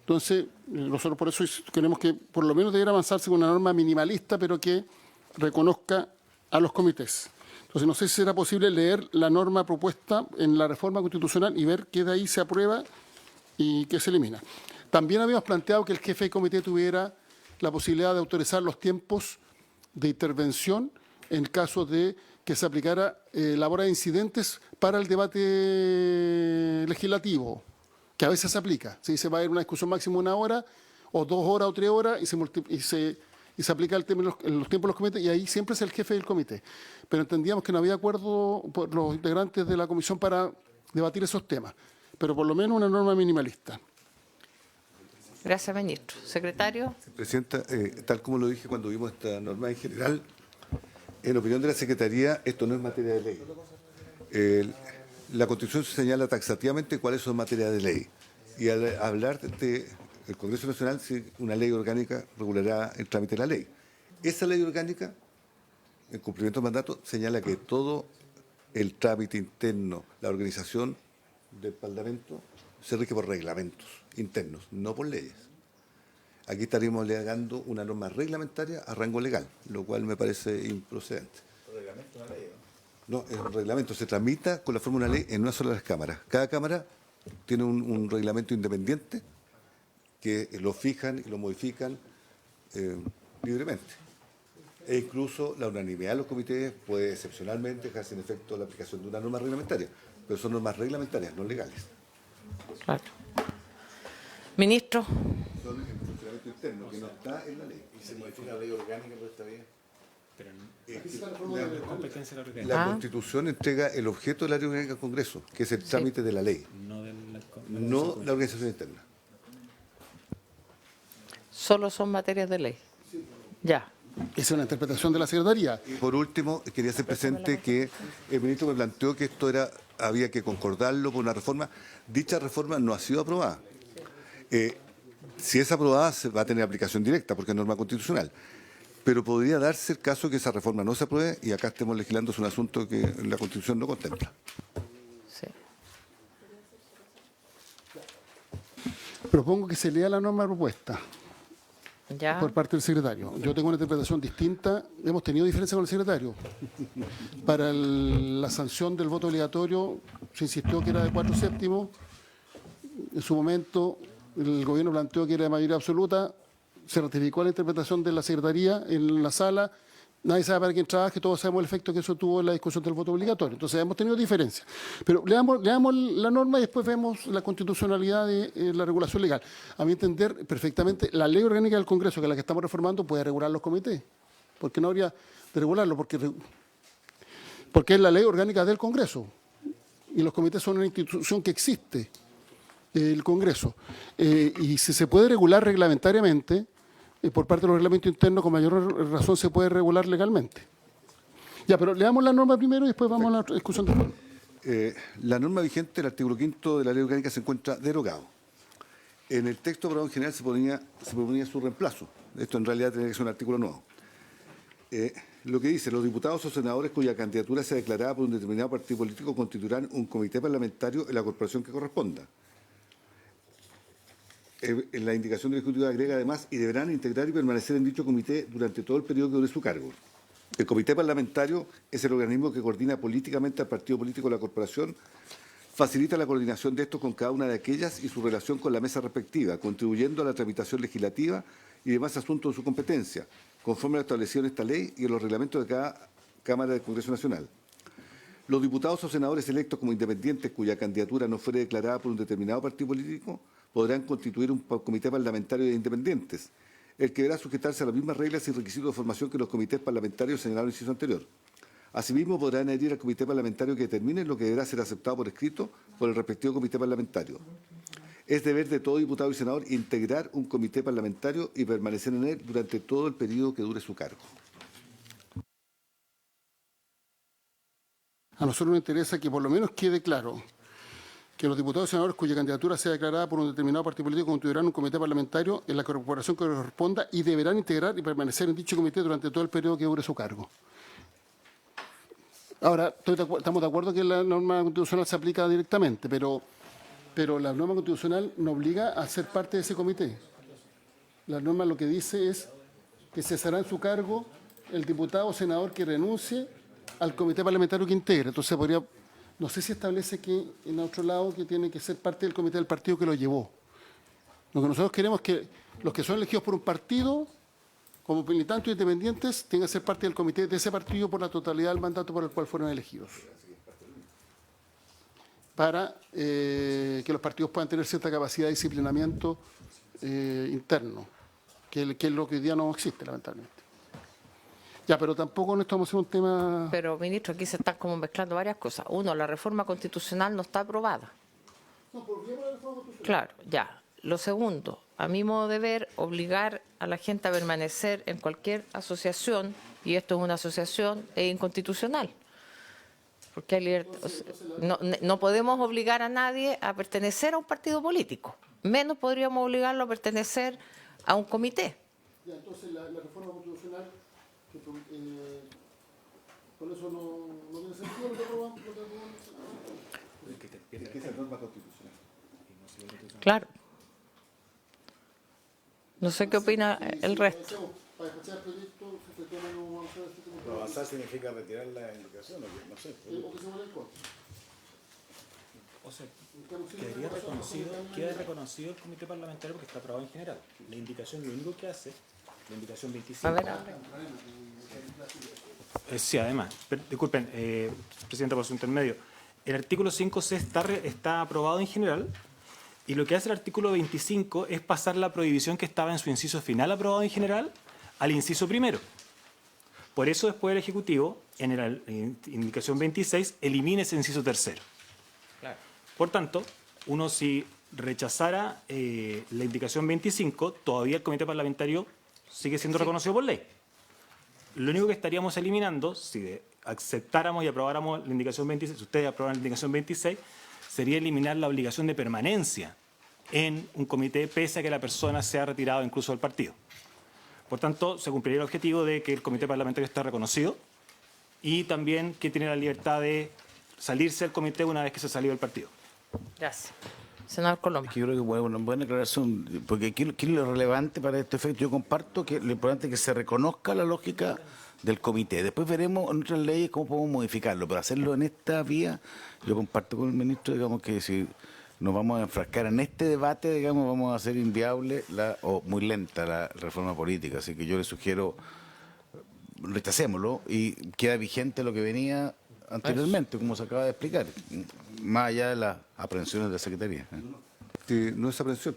Entonces, nosotros por eso queremos que por lo menos debiera avanzarse con una norma minimalista, pero que reconozca a los comités. Entonces, no sé si será posible leer la norma propuesta en la reforma constitucional y ver qué de ahí se aprueba y qué se elimina. También habíamos planteado que el jefe de comité tuviera la posibilidad de autorizar los tiempos de intervención en caso de que se aplicara la hora de incidentes para el debate legislativo, que a veces se aplica. Se dice va a haber una discusión máxima 1 hora, o 2 horas o 3 horas, y se aplica el tema en los tiempos de los comités, y ahí siempre es el jefe del comité. Pero entendíamos que no había acuerdo por los integrantes de la comisión para debatir esos temas, pero por lo menos una norma minimalista. Gracias, ministro. Secretario. Presidenta, tal como lo dije cuando vimos esta norma en general, en opinión de la Secretaría, esto no es materia de ley. La Constitución señala taxativamente cuáles son materias de ley. Y al hablar del Congreso Nacional, si una ley orgánica regulará el trámite de la ley. Esa ley orgánica, en cumplimiento del mandato, señala que todo el trámite interno, la organización del Parlamento, se rige por reglamentos internos, no por leyes. Aquí estaríamos alegando una norma reglamentaria a rango legal, lo cual me parece improcedente. ¿Reglamento una ley? No, el reglamento se tramita con la forma de una ley en una sola de las cámaras. Cada cámara tiene un reglamento independiente que lo fijan y lo modifican libremente. E incluso la unanimidad de los comités puede excepcionalmente dejar sin efecto la aplicación de una norma reglamentaria, pero son normas reglamentarias, no legales. Claro. Ministro. Son el funcionamiento interno, que no está en la ley. Y se modifica la ley orgánica, pero está bien. Pero La competencia de la orgánica, La Ah. Constitución entrega el objeto de la ley orgánica al Congreso, que es el trámite de la ley, no de la no la organización interna. Solo son materias de ley. Ya. Esa es una interpretación de la Secretaría. Y por último, quería hacer presente que el ministro me planteó que esto había que concordarlo con una reforma. Dicha reforma no ha sido aprobada. Si es aprobada, se va a tener aplicación directa, porque es norma constitucional. Pero podría darse el caso que esa reforma no se apruebe y acá estemos legislando sobre un asunto que la Constitución no contempla. Sí. Propongo que se lea la norma propuesta Ya. por parte del secretario. Yo tengo una interpretación distinta. Hemos tenido diferencias con el secretario. Para la sanción del voto obligatorio se insistió que era de 4/7. En su momento el gobierno planteó que era de mayoría absoluta. Se ratificó la interpretación de la Secretaría en la sala. Nadie sabe para quién trabaja, todos sabemos el efecto que eso tuvo en la discusión del voto obligatorio. Entonces hemos tenido diferencias. Pero leamos la norma y después vemos la constitucionalidad de la regulación legal. A mi entender, perfectamente, la ley orgánica del Congreso, que es la que estamos reformando, puede regular los comités. ¿Por qué no habría de regularlo? Porque es la ley orgánica del Congreso. Y los comités son una institución que existe, el Congreso. Y si se puede regular reglamentariamente, por parte de los reglamentos internos, con mayor razón se puede regular legalmente. Ya, pero leamos la norma primero y después vamos a la discusión después. La norma vigente, el artículo 5 de la ley orgánica, se encuentra derogado. En el texto aprobado en general se proponía su reemplazo. Esto en realidad tiene que ser un artículo nuevo. Lo que dice, los diputados o senadores cuya candidatura sea declarada por un determinado partido político constituirán un comité parlamentario en la corporación que corresponda. En la indicación del Ejecutivo agrega además y deberán integrar y permanecer en dicho comité durante todo el periodo que dure su cargo. El comité parlamentario es el organismo que coordina políticamente al partido político de la corporación, facilita la coordinación de estos con cada una de aquellas y su relación con la mesa respectiva, contribuyendo a la tramitación legislativa y demás asuntos de su competencia, conforme a lo establecido en esta ley y en los reglamentos de cada Cámara del Congreso Nacional. Los diputados o senadores electos como independientes cuya candidatura no fuere declarada por un determinado partido político podrán constituir un comité parlamentario de independientes, el que deberá sujetarse a las mismas reglas y requisitos de formación que los comités parlamentarios señalados en el inciso anterior. Asimismo, podrán adherir al comité parlamentario que determine lo que deberá ser aceptado por escrito por el respectivo comité parlamentario. Es deber de todo diputado y senador integrar un comité parlamentario y permanecer en él durante todo el periodo que dure su cargo. A nosotros nos interesa que por lo menos quede claro que los diputados y senadores cuya candidatura sea declarada por un determinado partido político constituirán un comité parlamentario en la corporación que corresponda y deberán integrar y permanecer en dicho comité durante todo el periodo que dure su cargo. Ahora, estamos de acuerdo que la norma constitucional se aplica directamente, pero la norma constitucional no obliga a ser parte de ese comité. La norma lo que dice es que cesará en su cargo el diputado o senador que renuncie al comité parlamentario que integre. Entonces podría, no sé si establece que en otro lado que tiene que ser parte del comité del partido que lo llevó. Lo que nosotros queremos es que los que son elegidos por un partido, como militantes independientes, tengan que ser parte del comité de ese partido por la totalidad del mandato por el cual fueron elegidos. Para que los partidos puedan tener cierta capacidad de disciplinamiento interno, que es lo que hoy día no existe, lamentablemente. Ya, pero tampoco no estamos en un tema... Pero, ministro, aquí se están como mezclando varias cosas. Uno, la reforma constitucional no está aprobada. Claro, ya. Lo segundo, a mi modo de ver, obligar a la gente a permanecer en cualquier asociación, y esto es una asociación, es inconstitucional. Porque hay no podemos obligar a nadie a pertenecer a un partido político. Menos podríamos obligarlo a pertenecer a un comité. Ya, entonces la reforma constitucional, que por eso no tiene sentido lo que aprobamos. Es que esa norma constitucional. Claro. No sé qué opina el resto. Para escuchar el proyecto, se toman un avanzar este tema. Pero avanzar significa retirar la indicación, no sé. O que se vuelva en contra. O sea, queda reconocido el comité parlamentario porque está aprobado en general. La indicación, lo único que hace, la indicación 25. A ver, Sí, además, disculpen, Presidenta, por su intermedio. El artículo 5C está aprobado en general y lo que hace el artículo 25 es pasar la prohibición que estaba en su inciso final aprobado en general al inciso primero. Por eso después el Ejecutivo, en la indicación 26, elimina ese inciso tercero. Claro. Por tanto, uno si rechazara la indicación 25, todavía el comité parlamentario sigue siendo reconocido por ley. Lo único que estaríamos eliminando, si aceptáramos y aprobáramos la indicación 26, si ustedes aprobaran la indicación 26, sería eliminar la obligación de permanencia en un comité pese a que la persona sea retirada incluso del partido. Por tanto, se cumpliría el objetivo de que el comité parlamentario esté reconocido y también que tiene la libertad de salirse del comité una vez que se salió del partido. Gracias. Senador Coloma. Yo creo que una buena aclaración, porque aquí es lo relevante para este efecto. Yo comparto que lo importante es que se reconozca la lógica del comité. Después veremos en otras leyes cómo podemos modificarlo, pero hacerlo en esta vía, yo comparto con el ministro, digamos, que si nos vamos a enfrascar en este debate, digamos, vamos a hacer inviable o muy lenta la reforma política. Así que yo le sugiero, rechacémoslo y queda vigente lo que venía anteriormente, como se acaba de explicar, más allá de las aprehensiones de la Secretaría. No es aprehensión.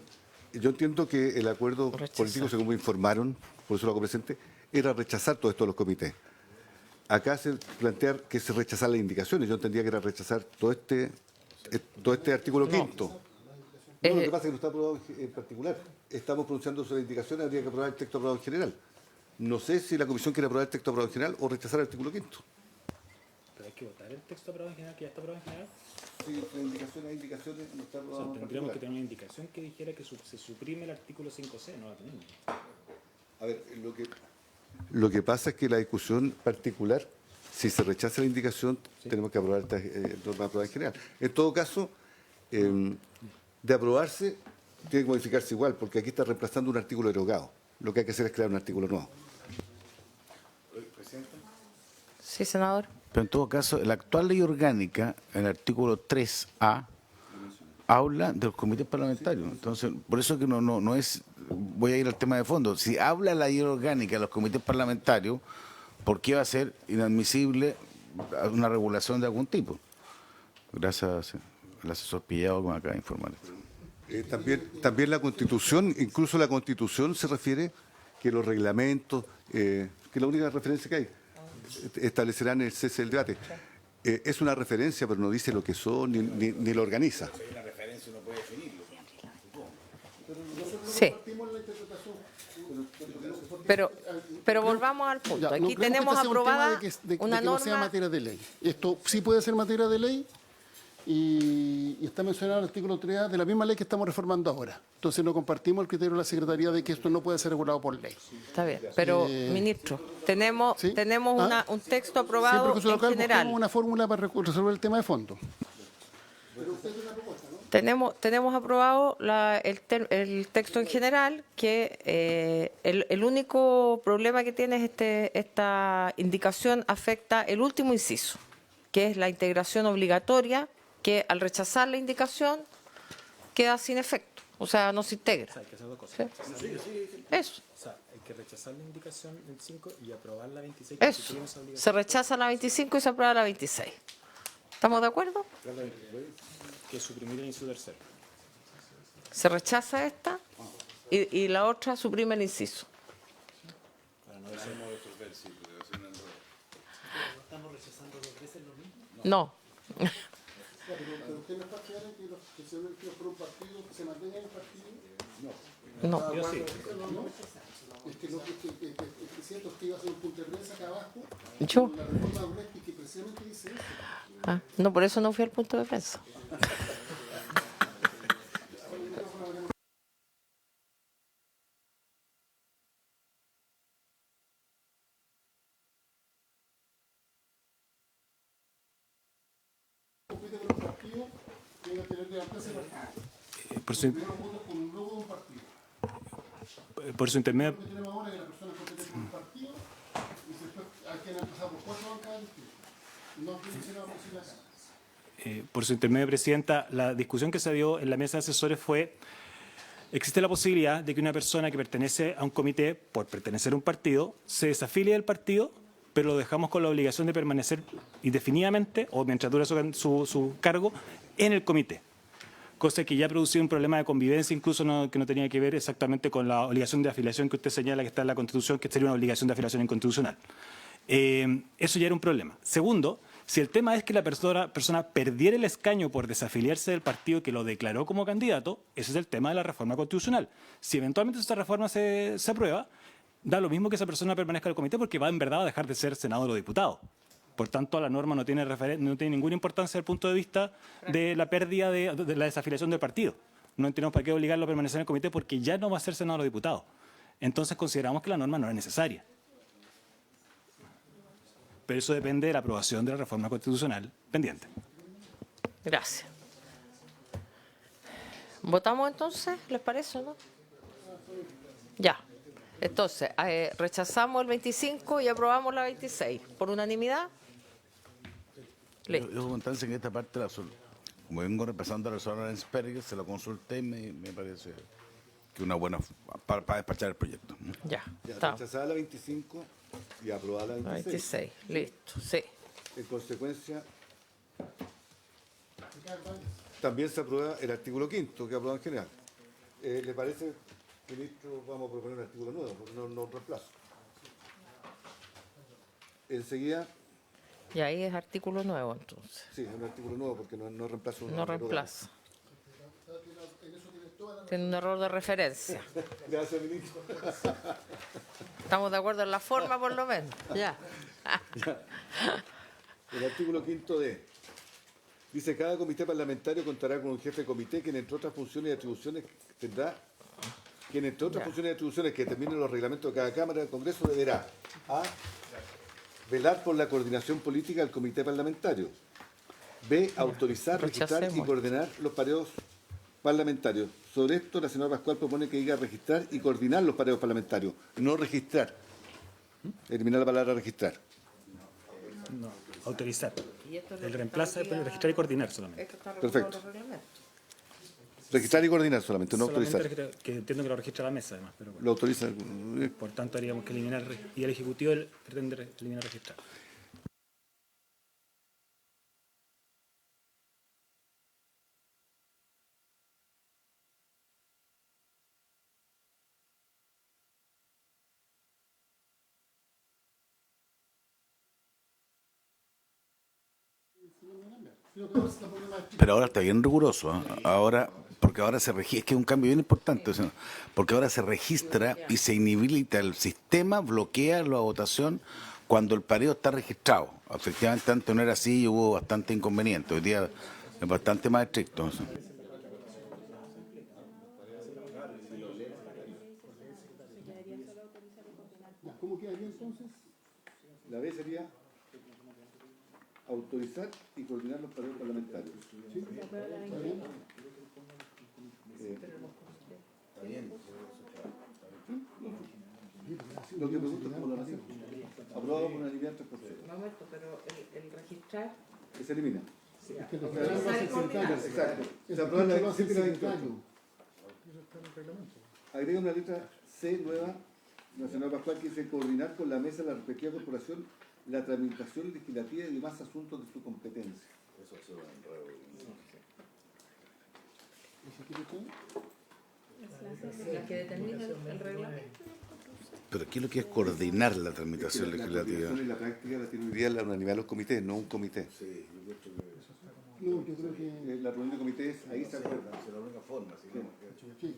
Yo entiendo que el acuerdo político, según me informaron, por eso lo hago presente, era rechazar todo esto de los comités. Acá se plantea que se rechazan las indicaciones. Yo entendía que era rechazar todo este artículo quinto. No, lo que pasa es que no está aprobado en particular. Estamos pronunciando sobre indicaciones, habría que aprobar el texto aprobado en general. No sé si la comisión quiere aprobar el texto aprobado en general o rechazar el artículo quinto. Pero hay que votar el texto aprobado en general, que ya está aprobado en general. Sí, las indicaciones no está O aprobado sea, en tendríamos que particular. tener una indicación que dijera que se suprime el artículo 5C, no la tenemos. A ver, Lo que pasa es que la discusión particular, si se rechaza la indicación, tenemos que aprobar esta norma aprobada en general. En todo caso, de aprobarse, tiene que modificarse igual, porque aquí está reemplazando un artículo derogado. Lo que hay que hacer es crear un artículo nuevo. Sí, senador. Pero en todo caso, la actual ley orgánica, en el artículo 3A, habla de los comités parlamentarios. Entonces, por eso que no es, voy a ir al tema de fondo, si habla la ley orgánica de los comités parlamentarios, ¿por qué va a ser inadmisible una regulación de algún tipo? Gracias al asesor Pillado que me acaba de informar. También la Constitución, incluso la Constitución se refiere que los reglamentos, que la única referencia que hay, establecerán el cese del debate. Es una referencia, pero no dice lo que son ni lo organiza. Sí. Pero volvamos al punto. Ya, no Aquí creemos que tenemos este sea un tema aprobada de que una no sea norma. materia de ley. Esto sí puede ser materia de ley y está mencionado en el artículo 3A de la misma ley que estamos reformando ahora. Entonces no compartimos el criterio de la Secretaría de que esto no puede ser regulado por ley. Está bien, pero ministro, tenemos ¿sí? un texto Sí, aprobado porque en local general. buscamos una fórmula para resolver el tema de fondo. Tenemos aprobado el texto en general, que el único problema que tiene es esta indicación afecta el último inciso, que es la integración obligatoria, que al rechazar la indicación queda sin efecto, o sea, no se integra. O sea, hay que hacer dos cosas. ¿Sí? Eso, O sea, hay que rechazar la indicación 25 y aprobar la 26. eso. Se rechaza la 25 y se aprueba la 26. ¿Estamos de acuerdo? Que suprimir el inciso tercero. Se rechaza esta y la otra suprime el inciso. No. No. Yo sí. Yo. Ah, no, por eso no fui al punto de prensa. Por su intermedio. Por su intermedio, Presidenta, la discusión que se dio en la mesa de asesores fue: existe la posibilidad de que una persona que pertenece a un comité por pertenecer a un partido se desafilie del partido, pero lo dejamos con la obligación de permanecer indefinidamente o mientras dura su cargo en el comité. Cosa que ya ha producido un problema de convivencia, incluso que no tenía que ver exactamente con la obligación de afiliación que usted señala que está en la Constitución, que sería una obligación de afiliación inconstitucional. Eso ya era un problema. Segundo, si el tema es que la persona perdiera el escaño por desafiliarse del partido que lo declaró como candidato, ese es el tema de la reforma constitucional. Si eventualmente esta reforma se aprueba, da lo mismo que esa persona permanezca en el comité porque va en verdad a dejar de ser senador o diputado. Por tanto, la norma no tiene ninguna importancia desde el punto de vista de la pérdida de la desafiliación del partido. No tenemos para qué obligarlo a permanecer en el comité porque ya no va a ser senador o diputado. Entonces consideramos que la norma no es necesaria. Pero eso depende de la aprobación de la reforma constitucional pendiente. Gracias. ¿Votamos entonces? ¿Les parece o no? Ya. Entonces, rechazamos el 25 y aprobamos la 26. ¿Por unanimidad? Yo constancia que esta parte, como vengo repasando a la señora Ensperger, se lo consulté y me parece que una buena para despachar el proyecto. Ya. Ya, Está. rechazada la 25 y aprobada la La 26. 26. Listo. Sí. En consecuencia, también se aprueba el artículo 5º, que aprobado en general. ¿Le parece, ministro? Vamos a proponer un artículo nuevo, porque no reemplazo. Enseguida, Y ahí es artículo nuevo, entonces. sí, es un artículo nuevo, porque no reemplazo. No reemplaza. Tiene un error de referencia. Gracias, ministro. Estamos de acuerdo en la forma, por lo menos. Ya. El artículo 5º dice: cada comité parlamentario contará con un jefe de comité, quien entre otras funciones y atribuciones tendrá quien entre otras funciones y atribuciones que determinen los reglamentos de cada Cámara del Congreso deberá a. Velar por la coordinación política del comité parlamentario. B. Autorizar, registrar y Rechacemos. coordinar los pareos parlamentarios. Sobre esto, la señora Pascual propone que diga registrar y coordinar los pareos parlamentarios, no registrar. Eliminar la palabra registrar. No, autorizar. El reemplazo es registrar y coordinar solamente. Perfecto. Registrar y coordinar solamente, no Solamente autorizar. que entiendo que lo registra la mesa además, pero bueno. Lo autoriza. Por tanto haríamos que eliminar, y el Ejecutivo pretende eliminar registrar. Pero ahora está bien riguroso, ¿eh? Porque ahora se registra, es que es un cambio bien importante, o sea, porque ahora se registra y se inhabilita el sistema, bloquea la votación cuando el pareo está registrado. Efectivamente, antes no era así y hubo bastante inconveniente. Hoy día es bastante más estricto. ¿No? ¿Cómo quedaría entonces? La B sería autorizar y coordinar los pareos parlamentarios. ¿Sí? Lo que pregunto es cómo lo hacemos. Aprobado por unanimidad 3%. Un momento, pero el registrar. Que se elimina. Es que el registrar lo hace el secretario. Exacto. Se El aprueba la registro lo hace el 27 secretario. Agrega una letra C nueva, la señora Pascual, que dice coordinar con la mesa de la respectiva corporación la tramitación legislativa y demás asuntos de su competencia. La que determina el reglamento. Pero aquí lo que es coordinar la tramitación La legislativa. coordinación y la práctica la tiene hoy día la unanimidad de los comités, no un comité. No, yo creo que La reunión de comités, ahí se acuerda. sí,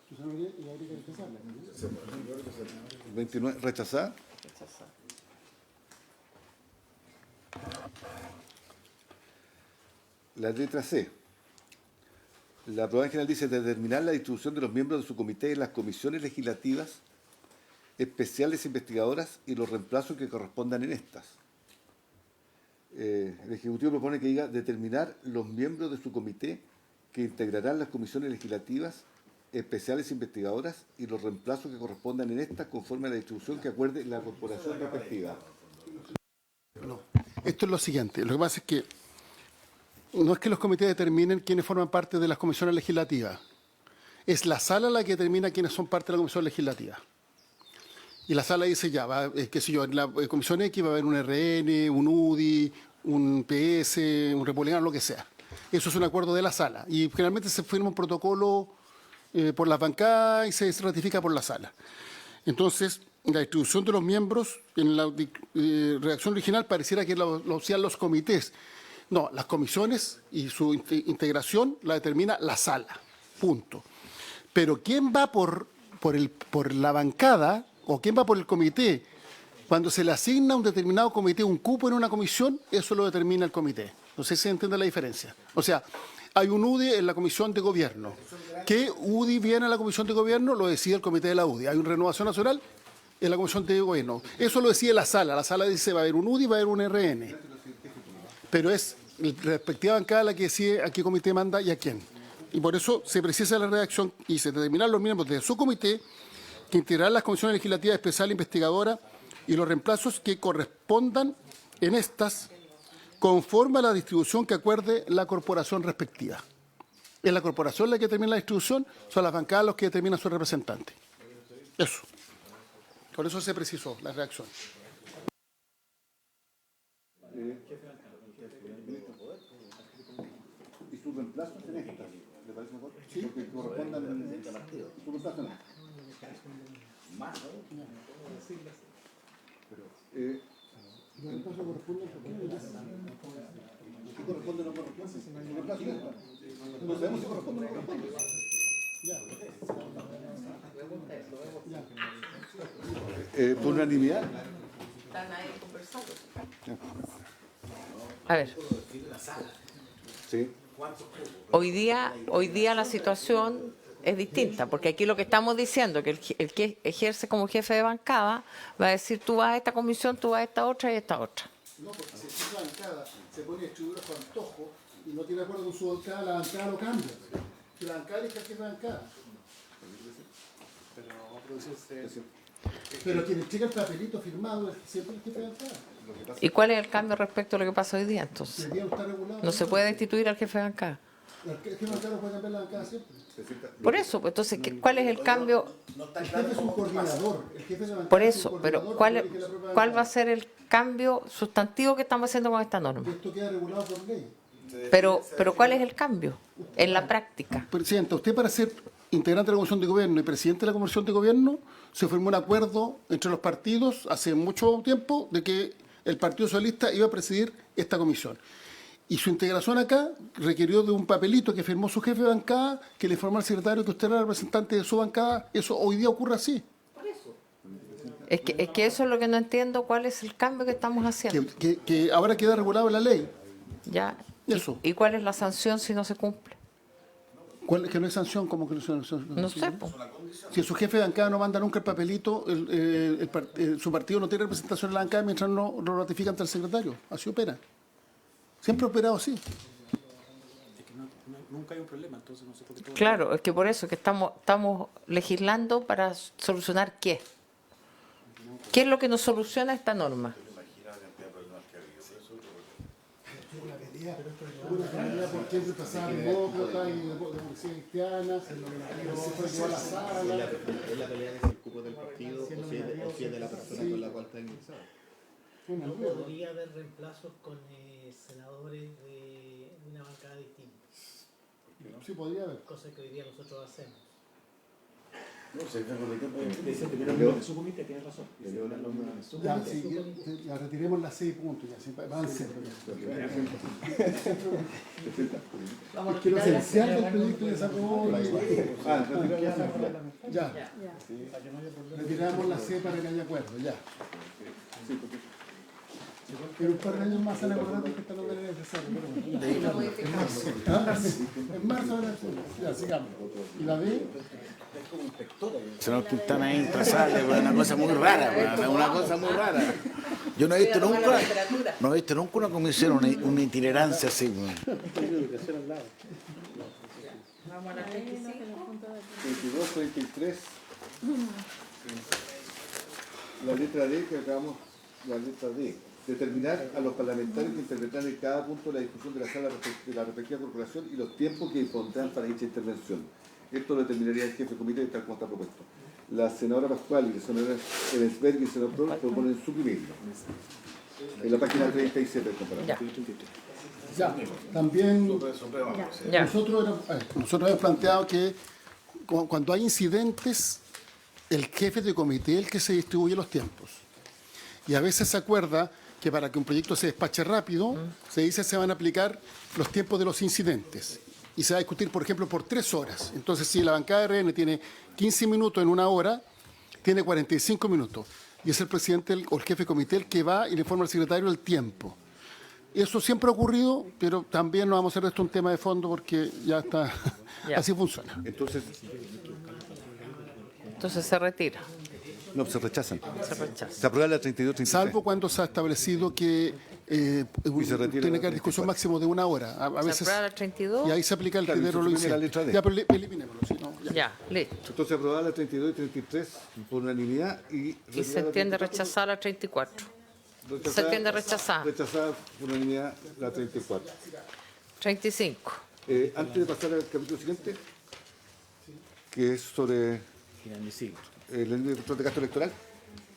Susana Uribe, y habría que rechazarla. ¿No? 29, rechazar. La letra C. La aprobada en general dice determinar la distribución de los miembros de su comité en las comisiones legislativas especiales investigadoras y los reemplazos que correspondan en estas. El Ejecutivo propone que diga determinar los miembros de su comité que integrarán las comisiones legislativas especiales investigadoras y los reemplazos que correspondan en estas conforme a la distribución que acuerde la corporación respectiva. No. Esto es lo siguiente. Lo que pasa es que no es que los comités determinen quiénes forman parte de las comisiones legislativas. Es la sala la que determina quiénes son parte de la comisión legislativa. Y la sala dice ya, qué sé yo, en la comisión X va a haber un RN, un UDI, un PS, un republicano, lo que sea. Eso es un acuerdo de la sala. Y generalmente se firma un protocolo por las bancadas y se ratifica por la sala. Entonces, la distribución de los miembros en la redacción original pareciera que lo hacían los comités. No, las comisiones y su integración la determina la sala. Punto. Pero ¿quién va por la bancada o quién va por el comité? Cuando se le asigna a un determinado comité un cupo en una comisión, eso lo determina el comité. No sé si se entiende la diferencia. O sea, hay un UDI en la comisión de gobierno. ¿Qué UDI viene a la comisión de gobierno? Lo decide el comité de la UDI. Hay una renovación nacional en la comisión de gobierno. Eso lo decide la sala. La sala dice va a haber un UDI, va a haber un RN. Pero es la respectiva bancada la que decide a qué comité manda y a quién. Y por eso se precisa la redacción y se determinan los miembros de su comité que integrarán las comisiones legislativas especial investigadora y los reemplazos que correspondan en estas conforme a la distribución que acuerde la corporación respectiva. Es la corporación la que determina la distribución, son las bancadas los que determinan su representante. Eso. Por eso se precisó la redacción. Y sus reemplazos en estas. ¿Le parece mejor? Sí. Porque correspondan en su reemplazo en estas. Los reemplazos corresponden a ¿Qué corresponde o no corresponde? Su reemplazo en estas. No sabemos si corresponde o no corresponde. ¿Por unanimidad? Están ahí conversando. A ver, Sí. hoy día la situación es distinta, porque aquí lo que estamos diciendo, que el que ejerce como jefe de bancada va a decir, tú vas a esta comisión, tú vas a esta otra y esta otra. No, porque si el jefe de bancada se pone a distribuir a su antojo y no tiene acuerdo con su bancada, la bancada lo cambia. Si la bancada elige al jefe de bancada. Pero quien entrega el papelito firmado es siempre el jefe de bancada. ¿Y cuál es el cambio respecto a lo que pasó hoy día entonces? El día no está regulado. No se puede destituir al jefe de bancada. El jefe de bancada no puede cambiar la bancada siempre. Por eso, pues, entonces, ¿cuál es el cambio? El jefe es un coordinador. El jefe de bancada Por es un eso, pero coordinador ¿cuál que elige la propia va a bancada. ser el cambio sustantivo que estamos haciendo con esta norma? Esto queda regulado por ley. Pero ¿cuál es el cambio en la práctica? Presidenta, usted para ser integrante de la Comisión de Gobierno y presidente de la Comisión de Gobierno, se firmó un acuerdo entre los partidos hace mucho tiempo de que el Partido Socialista iba a presidir esta comisión. Y su integración acá requirió de un papelito que firmó su jefe de bancada, que le informó al secretario que usted era representante de su bancada. Eso hoy día ocurre así. Es que eso es lo que no entiendo, cuál es el cambio que estamos haciendo. Que ahora queda regulado en la ley. ¿Ya? Eso. ¿Y cuál es la sanción si no se cumple? Que no hay sanción, como que no hay sanción. No sé, po. Si su jefe de bancada no manda nunca el papelito, su partido no tiene representación en la bancada mientras no lo ratifica ante el secretario. Así opera. Siempre ha operado así. Nunca hay un problema, entonces no sé por qué todo. Claro, es que por eso que estamos legislando para solucionar qué. ¿Qué es lo que nos soluciona esta norma? Una pelea por quién reemplazaba a demócrata y democracia cristiana, se fue llevó a la sala. Es la pelea de si el cupo del partido o si es de la persona con la cual está ingresado. No podría haber reemplazos con senadores de una bancada distinta, Sí, podría haber. cosa que hoy día nosotros hacemos. Su comité tiene razón. Ya, sí, ya retiremos las 6 puntos, ya, sí, avance. Es que lo esencial del proyecto ya se aprobó. Ya. Retiramos la C para que haya acuerdo, ya. Pero un par de años más se han acordado que esta no era necesaria. En marzo era ya, sigamos. ¿Y la B? Senador Quintana es intrazable, es una cosa muy rara, es una cosa muy rara. Yo no he visto nunca una comisión, una itinerancia así. Vamos a la 35. 22, 33. La letra D que acabamos, la letra D. Determinar a los parlamentarios que intervendrán en cada punto de la discusión de la sala de la respectiva corporación y los tiempos que impondrán para dicha intervención. Esto lo determinaría el jefe de comité tal como está propuesto. La senadora Pascual y la senadora Ebensberg y el senador Prol proponen suprimirlo. En la página 37 del comparado. Ya. Ya. También Ya. nosotros hemos planteado que cuando hay incidentes, el jefe de comité es el que se distribuye los tiempos. Y a veces se acuerda que para que un proyecto se despache rápido, se dice se van a aplicar los tiempos de los incidentes. Y se va a discutir, por ejemplo, por 3 horas. Entonces, si la bancada de RN tiene 15 minutos en una hora, tiene 45 minutos. Y es el presidente o el jefe de comité el que va y le informa al secretario el tiempo. Eso siempre ha ocurrido, pero también no vamos a hacer esto un tema de fondo porque ya está, Ya. así funciona. Entonces, Se retira. no, se rechazan. Se rechaza. Se aprueba la 32, 33. Salvo cuando se ha establecido que se retira tiene que la haber discusión 34. máximo de 1 hora. A Se veces, aprueba la 32. y ahí se aplica el Claro, y se criterio de lo suprime la incidente. letra D. Ya, pero eliminémoslo. Si no, ya. Ya, listo. Entonces aprobada la 32 y 33 por unanimidad y... Y se retirada la entiende 34. rechazar la 34. Rechazada- Se entiende rechazada. Rechazada por unanimidad la 34. 35. Antes de pasar al capítulo siguiente, que es sobre el ley de control de gasto electoral,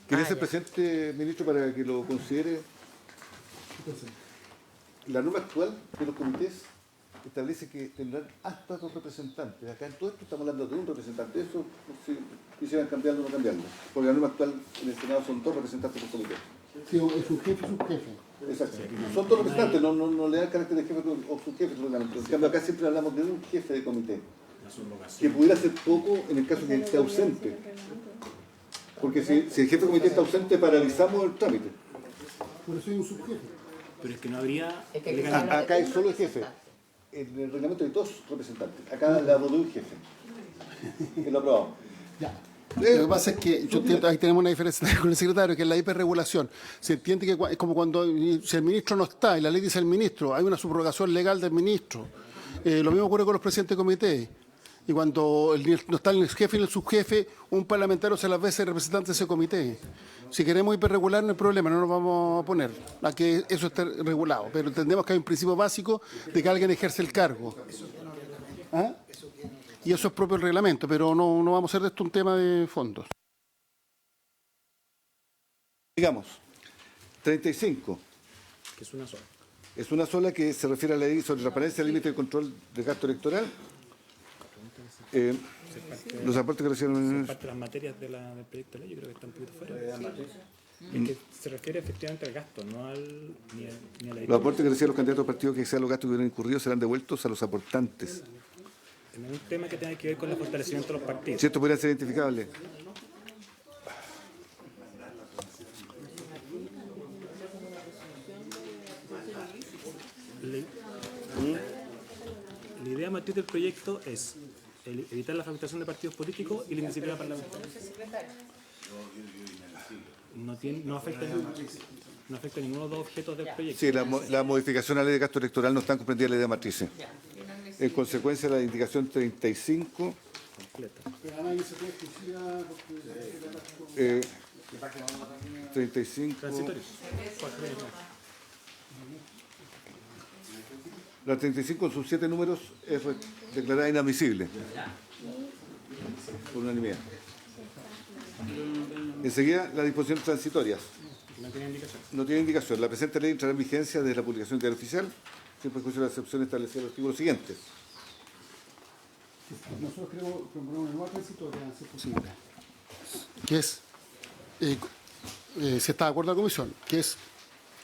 quería ser ya. presente, ministro, para que lo considere. La norma actual de los comités establece que tendrán hasta 2 representantes. Acá en todo esto estamos hablando de un representante. Eso, si quisieran cambiarlo o no cambiarlo. Porque la norma actual en el Senado son 2 representantes por comité. Sí, es un jefe y subjefe. Exacto. Son 2 representantes, no le dan carácter de jefe o subjefe. En cambio, acá siempre hablamos de un jefe de comité. Que pudiera ser poco en el caso que esté ausente. Porque si el jefe de comité está ausente, paralizamos el trámite. Por eso hay un subjefe. Pero es que no habría... Acá es solo el jefe. En el reglamento hay 2 representantes. Acá la voz de un jefe. Que lo aprobamos. Lo que pasa es que yo entiendo, ahí tenemos una diferencia con el secretario, que es la hiperregulación. Se entiende que es como cuando si el ministro no está y la ley dice el ministro, hay una subrogación legal del ministro. Lo mismo ocurre con los presidentes de comité. Y cuando no está el jefe y el subjefe, un parlamentario se las ve ser representante de ese comité. Si queremos hiperregular, no hay problema, no nos vamos a poner a que eso esté regulado. Pero entendemos que hay un principio básico de que alguien ejerce el cargo. ¿Ah? Y eso es propio del reglamento, pero no vamos a hacer de esto un tema de fondos. Digamos, 35. Que es una sola. Es una sola que se refiere a la ley sobre transparencia, límite de control del gasto electoral. Los aportes que recibieron... Parte de las materias del proyecto de ley, yo creo que está un poquito fuera. Es que se refiere efectivamente al gasto, no ni a la... Los aportes que reciben los candidatos a partidos que excedan los gastos que hubieran incurrido serán devueltos a los aportantes. Es un tema que tiene que ver con el fortalecimiento de los partidos. Si esto pudiera ser identificable. La idea matriz del proyecto es evitar la fragmentación de partidos políticos y la indisciplina parlamentaria. No afecta a ninguno de los dos objetos del proyecto. Sí, la modificación a la ley de gasto electoral no está comprendida en la ley de matrices. En consecuencia, la indicación 35... Completa. 35... Transitorios. La 35 con sus 7 números es declarada inadmisible. Por unanimidad. Enseguida, las disposiciones transitorias. No tiene indicación. No tiene indicación. La presente ley entrará en vigencia desde la publicación del diario oficial, sin perjuicio de las excepciones establecidas en el artículo siguiente. Nosotros queremos proponer una nueva transitoria, si es posible. Que es, si está de acuerdo la comisión, que es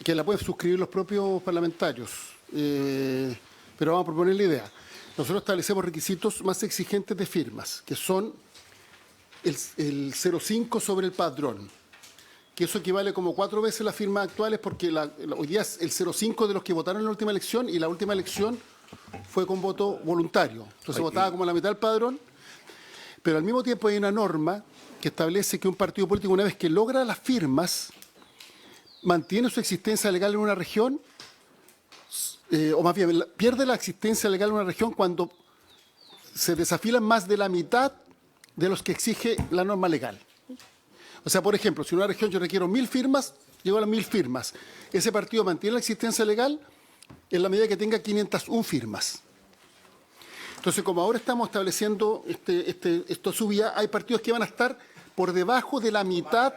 que la pueden suscribir los propios parlamentarios. Pero vamos a proponer la idea. Nosotros establecemos requisitos más exigentes de firmas, que son el 0,5 sobre el padrón, que eso equivale como 4 veces las firmas actuales, porque hoy día es el 0,5 de los que votaron en la última elección, y la última elección fue con voto voluntario. Entonces votaba como la mitad del padrón, pero al mismo tiempo hay una norma que establece que un partido político, una vez que logra las firmas, mantiene su existencia legal en una región, o más bien, pierde la existencia legal en una región cuando se desafilan más de la mitad de los que exige la norma legal. O sea, por ejemplo, si en una región yo requiero 1000 firmas, llego a las 1000 firmas. Ese partido mantiene la existencia legal en la medida que tenga 501 firmas. Entonces, como ahora estamos estableciendo esto subía, hay partidos que van a estar por debajo de la mitad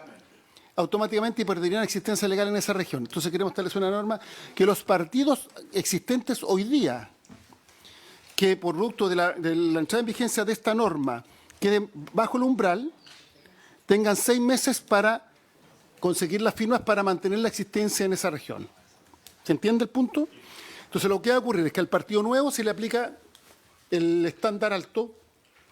automáticamente y perderían existencia legal en esa región. Entonces queremos establecer una norma que los partidos existentes hoy día, que por producto de la entrada en vigencia de esta norma queden bajo el umbral, tengan 6 meses para conseguir las firmas para mantener la existencia en esa región. ¿Se entiende el punto? Entonces lo que va a ocurrir es que al partido nuevo se le aplica el estándar alto,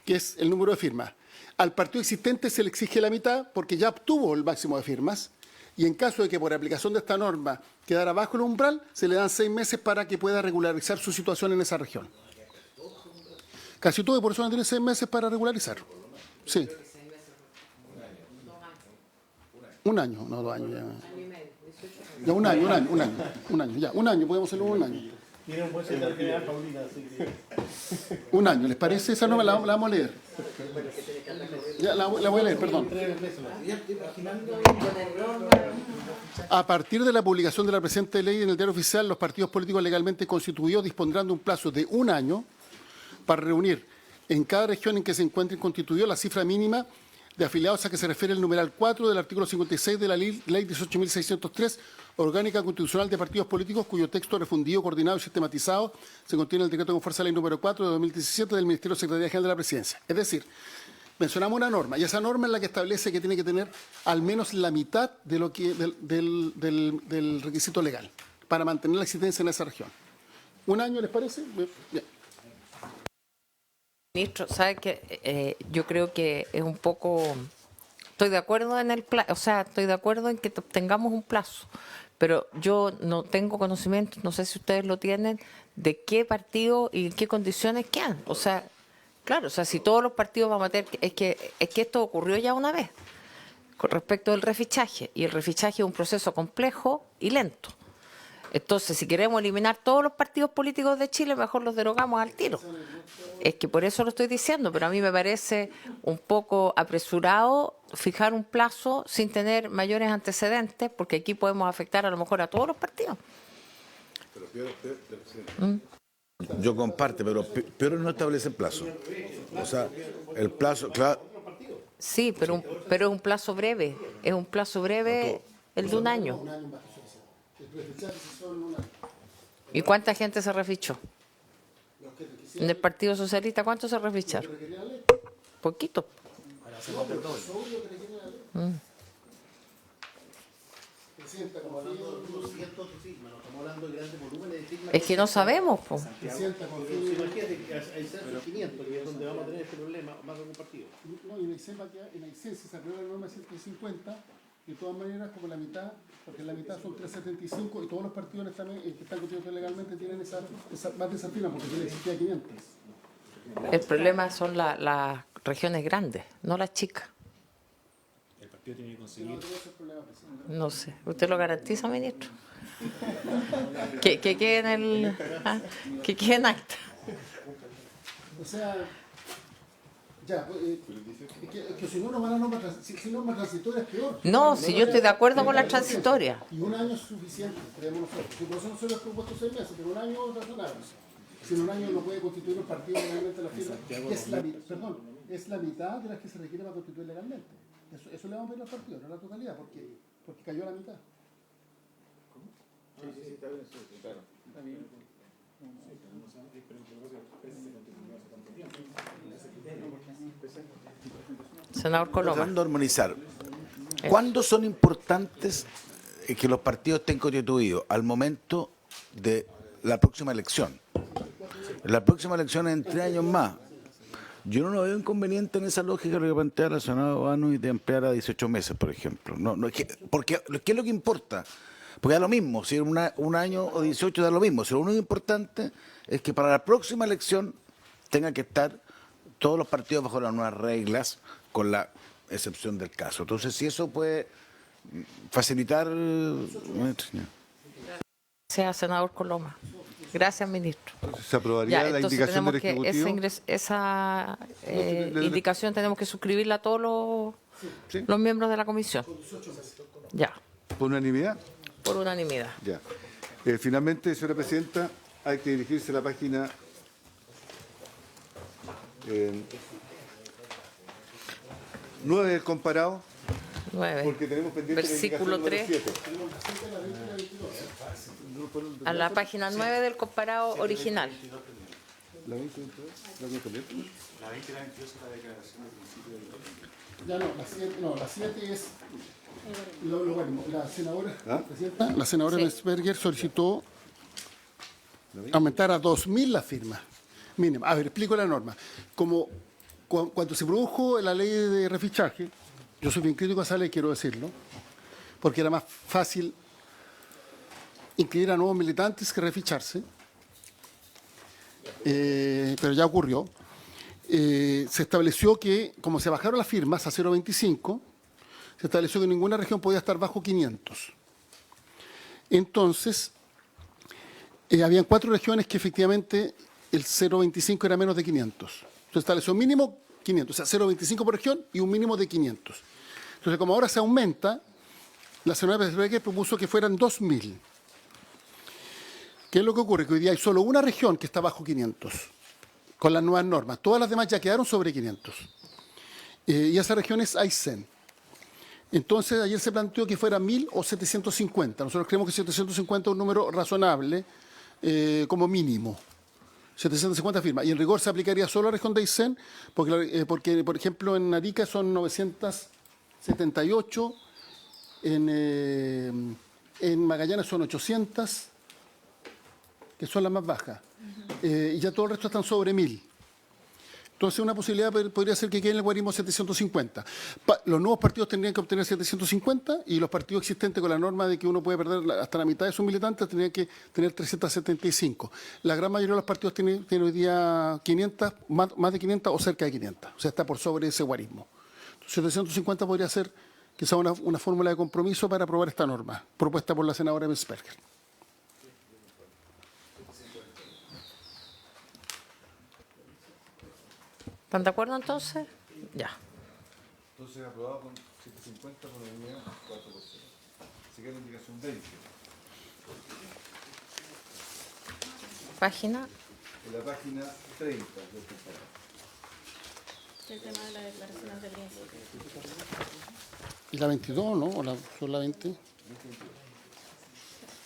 que es el número de firmas. Al partido existente se le exige la mitad porque ya obtuvo el máximo de firmas, y en caso de que por aplicación de esta norma quedara bajo el umbral, se le dan 6 meses para que pueda regularizar su situación en esa región. Casi todo, y por eso no tiene 6 meses para regularizar. Sí. 1 año, no 2 años. Ya 1 año, ya. 1 año, podemos hacerlo 1 año. Tiene un buen secretario general, Paulina, así que... 1 año, ¿les parece? Esa norma la vamos a leer. Ya, la voy a leer, perdón. A partir de la publicación de la presente ley en el diario oficial, los partidos políticos legalmente constituidos dispondrán de un plazo de 1 año para reunir en cada región en que se encuentren constituidos la cifra mínima de afiliados a que se refiere el numeral 4 del artículo 56 de la ley 18.603, Orgánica Constitucional de Partidos Políticos, cuyo texto refundido, coordinado y sistematizado se contiene en el decreto con fuerza de ley número 4 de 2017 del Ministerio de Secretaría General de la Presidencia. Es decir, mencionamos una norma, y esa norma es la que establece que tiene que tener al menos la mitad de lo que, del requisito legal para mantener la existencia en esa región. 1 año, ¿les parece? Bien. Ministro, sabe que yo creo que es un poco, estoy de acuerdo en el plazo, o sea, estoy de acuerdo en que tengamos un plazo, pero yo no tengo conocimiento, no sé si ustedes lo tienen, de qué partido y en qué condiciones quedan. O sea, Claro, o sea, si todos los partidos vamos a tener... Es que esto ocurrió ya una vez con respecto del refichaje. Y el refichaje es un proceso complejo y lento. Entonces, si queremos eliminar todos los partidos políticos de Chile, mejor los derogamos al tiro. Es que por eso lo estoy diciendo, pero a mí me parece un poco apresurado fijar un plazo sin tener mayores antecedentes, porque aquí podemos afectar a lo mejor a todos los partidos. Yo comparto, pero peor no establece el plazo. O sea, el plazo, claro. Sí, pero es un plazo breve. Es un plazo breve el de un año. ¿Y cuánta gente se refichó? En el Partido Socialista, ¿cuántos se reficharon? Poquito. Es que no sabemos, po. Imagínate que hay 500, que es donde vamos a tener este problema más de un partido. No, y en Aysén se sacó la norma 150, de todas maneras, como la mitad, porque la mitad son 375 y todos los partidos que están constituidos legalmente tienen más de esa firma, porque tiene existía 500. El problema son las regiones grandes, no las chicas. El partido tiene que conseguir... No sé. ¿Usted lo garantiza, ministro? Que quede en el... que quede en acta. O sea, ya, es que si no nos van a normas transitorias, peor. No, si yo estoy de acuerdo con la transitoria. Y un año es suficiente, creemos nosotros. Si por eso no se les propuesto 6 meses, pero un año es razonable. Si en un año no puede constituir un partido legalmente la firma, es la mitad de las que se requiere para constituir legalmente. Eso le vamos a pedir al partido, no la totalidad, porque cayó la mitad. Senador Coloma. Tratando de armonizar. ¿Cuándo son importantes que los partidos estén constituidos? Al momento de la próxima elección. La próxima elección es en 3 años más. Yo no veo inconveniente en esa lógica que plantea la senadora Bano y de ampliar a 18 meses, por ejemplo. Porque ¿qué es lo que importa? Porque da lo mismo, si un año o 18 da lo mismo. Si lo único importante es que para la próxima elección tengan que estar todos los partidos bajo las nuevas reglas, con la excepción del caso. Entonces, si eso puede facilitar... Sea senador Coloma. Gracias, ministro. ¿Se aprobaría la entonces indicación del tenemos que Ejecutivo? esa indicación tenemos que suscribirla a todos los miembros de la comisión. Ya, ¿Por unanimidad? por unanimidad. Ya. Finalmente, señora presidenta, hay que dirigirse a la página 9 del comparado, 9. porque tenemos pendiente Versículo la indicación 3. número 7. A la página 9 del comparado original. ¿La 20 ¿La 20 pendiente? La 20 y la 22 es la declaración del principio del... Ya la 7 es lo bueno. La senadora, presidenta, la senadora Messberger solicitó aumentar a 2.000 las firmas mínimas. A ver, explico la norma. Como cuando se produjo la ley de refichaje, yo soy bien crítico a esa ley, quiero decirlo, porque era más fácil inscribir a nuevos militantes que reficharse, pero ya ocurrió. Se estableció que, como se bajaron las firmas a 0,25, se estableció que ninguna región podía estar bajo 500. Entonces, habían 4 regiones que efectivamente el 0,25 era menos de 500. Se estableció mínimo 500, o sea, 0,25 por región y un mínimo de 500. Entonces, como ahora se aumenta, la senadora Messberger propuso que fueran 2.000. ¿Qué es lo que ocurre? Que hoy día hay solo una región que está bajo 500, con las nuevas normas. Todas las demás ya quedaron sobre 500. Y esa región es Aysén. Entonces, ayer se planteó que fuera 1.000 o 750. Nosotros creemos que 750 es un número razonable como mínimo. 750 firmas. Y en rigor se aplicaría solo a la región de Aysén, porque, por ejemplo, en Arica son 978, en Magallanes son 800, que son las más bajas. Y ya todo el resto están sobre 1.000. Entonces, una posibilidad podría ser que quede en el guarismo 750. Los nuevos partidos tendrían que obtener 750 y los partidos existentes con la norma de que uno puede perder hasta la mitad de sus militantes tendrían que tener 375. La gran mayoría de los partidos tienen hoy día 500, más de 500 o cerca de 500. O sea, está por sobre ese guarismo. 750 podría ser quizá una fórmula de compromiso para aprobar esta norma, propuesta por la senadora Mensperger. ¿Están de acuerdo entonces? Ya. Entonces, aprobado con 750 por unanimidad, 4%. Así que la indicación 20. Página. En la página 30 del texto. El tema de la declaración de principio. ¿Y la 22, no? ¿O la 20?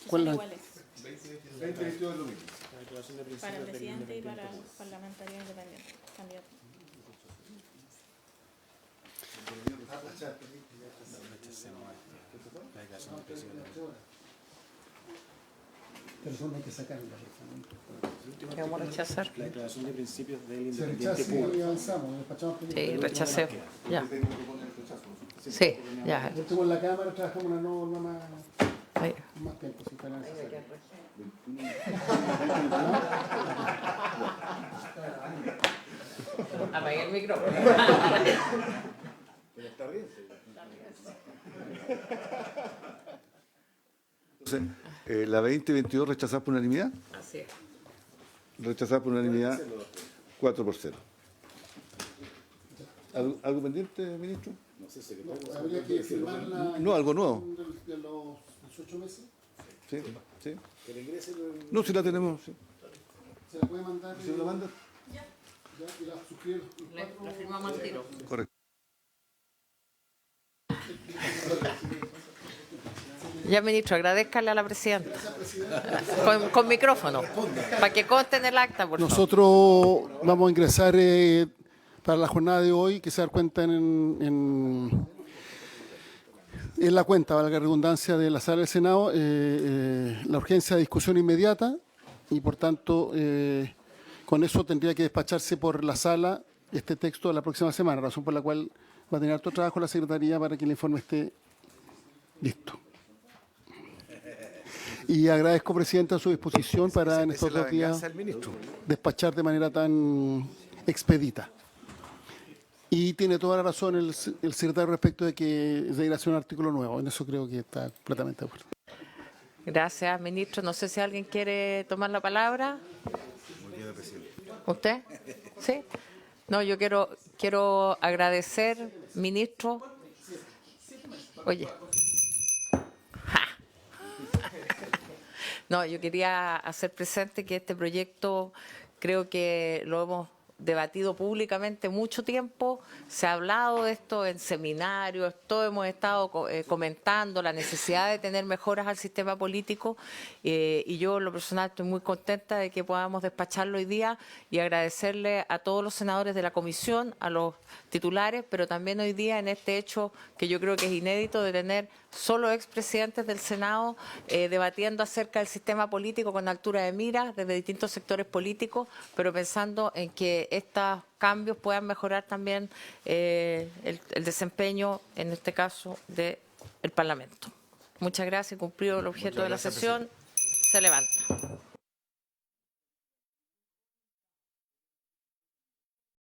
¿Cuál es la? Iguales 20 y 22 es lo mismo. para presidente y para parlamentario independiente. Candidato. Pero son que sacar ¿Qué vamos a rechazar? La declaración de principios del Se independiente rechaza público. y avanzamos, despachamos primero. Sí, rechacé. Ya. Sí, ya. Último en la Cámara trabajamos una norma Ahí. más tiempo, si fuera necesario. Apagué el micrófono. Entonces, la 20 y 22 rechazadas por unanimidad. Así es. Rechazadas por unanimidad, 4-0. ¿Algo pendiente, ministro? Habría que firmar la No, algo nuevo. de los 18 meses. Sí, sí. No, si la tenemos. Sí. Se la puede mandar. ¿Se la manda? Ya, y la suscribe los La firmamos al tiro. Correcto. Ya, ministro, agradezcale a la presidenta. Con micrófono. Para que conste en el acta, por favor. Nosotros vamos a ingresar para la jornada de hoy, que se da cuenta en la cuenta, valga la redundancia, de la sala del Senado, la urgencia de discusión inmediata y, por tanto, con eso tendría que despacharse por la sala este texto la próxima semana, razón por la cual va a tener harto trabajo la Secretaría para que el informe esté listo. Y agradezco, Presidenta, su disposición para en estos 2 días despachar de manera tan expedita. Y tiene toda la razón el secretario respecto de que debería ser un artículo nuevo. En eso creo que está completamente de acuerdo. Gracias, ministro. No sé si alguien quiere tomar la palabra. ¿Usted? ¿Sí? No, yo quiero agradecer, ministro. Oye. ¡Ja! No, yo quería hacer presente que este proyecto creo que lo hemos debatido públicamente mucho tiempo, se ha hablado de esto en seminarios, todos hemos estado comentando la necesidad de tener mejoras al sistema político y yo en lo personal estoy muy contenta de que podamos despacharlo hoy día y agradecerle a todos los senadores de la comisión, a los titulares, pero también hoy día en este hecho que yo creo que es inédito de tener solo expresidentes del Senado debatiendo acerca del sistema político con altura de miras desde distintos sectores políticos, pero pensando en que estos cambios puedan mejorar también el desempeño, en este caso, del Parlamento. Muchas gracias. Cumplido el objeto de la sesión. Se levanta.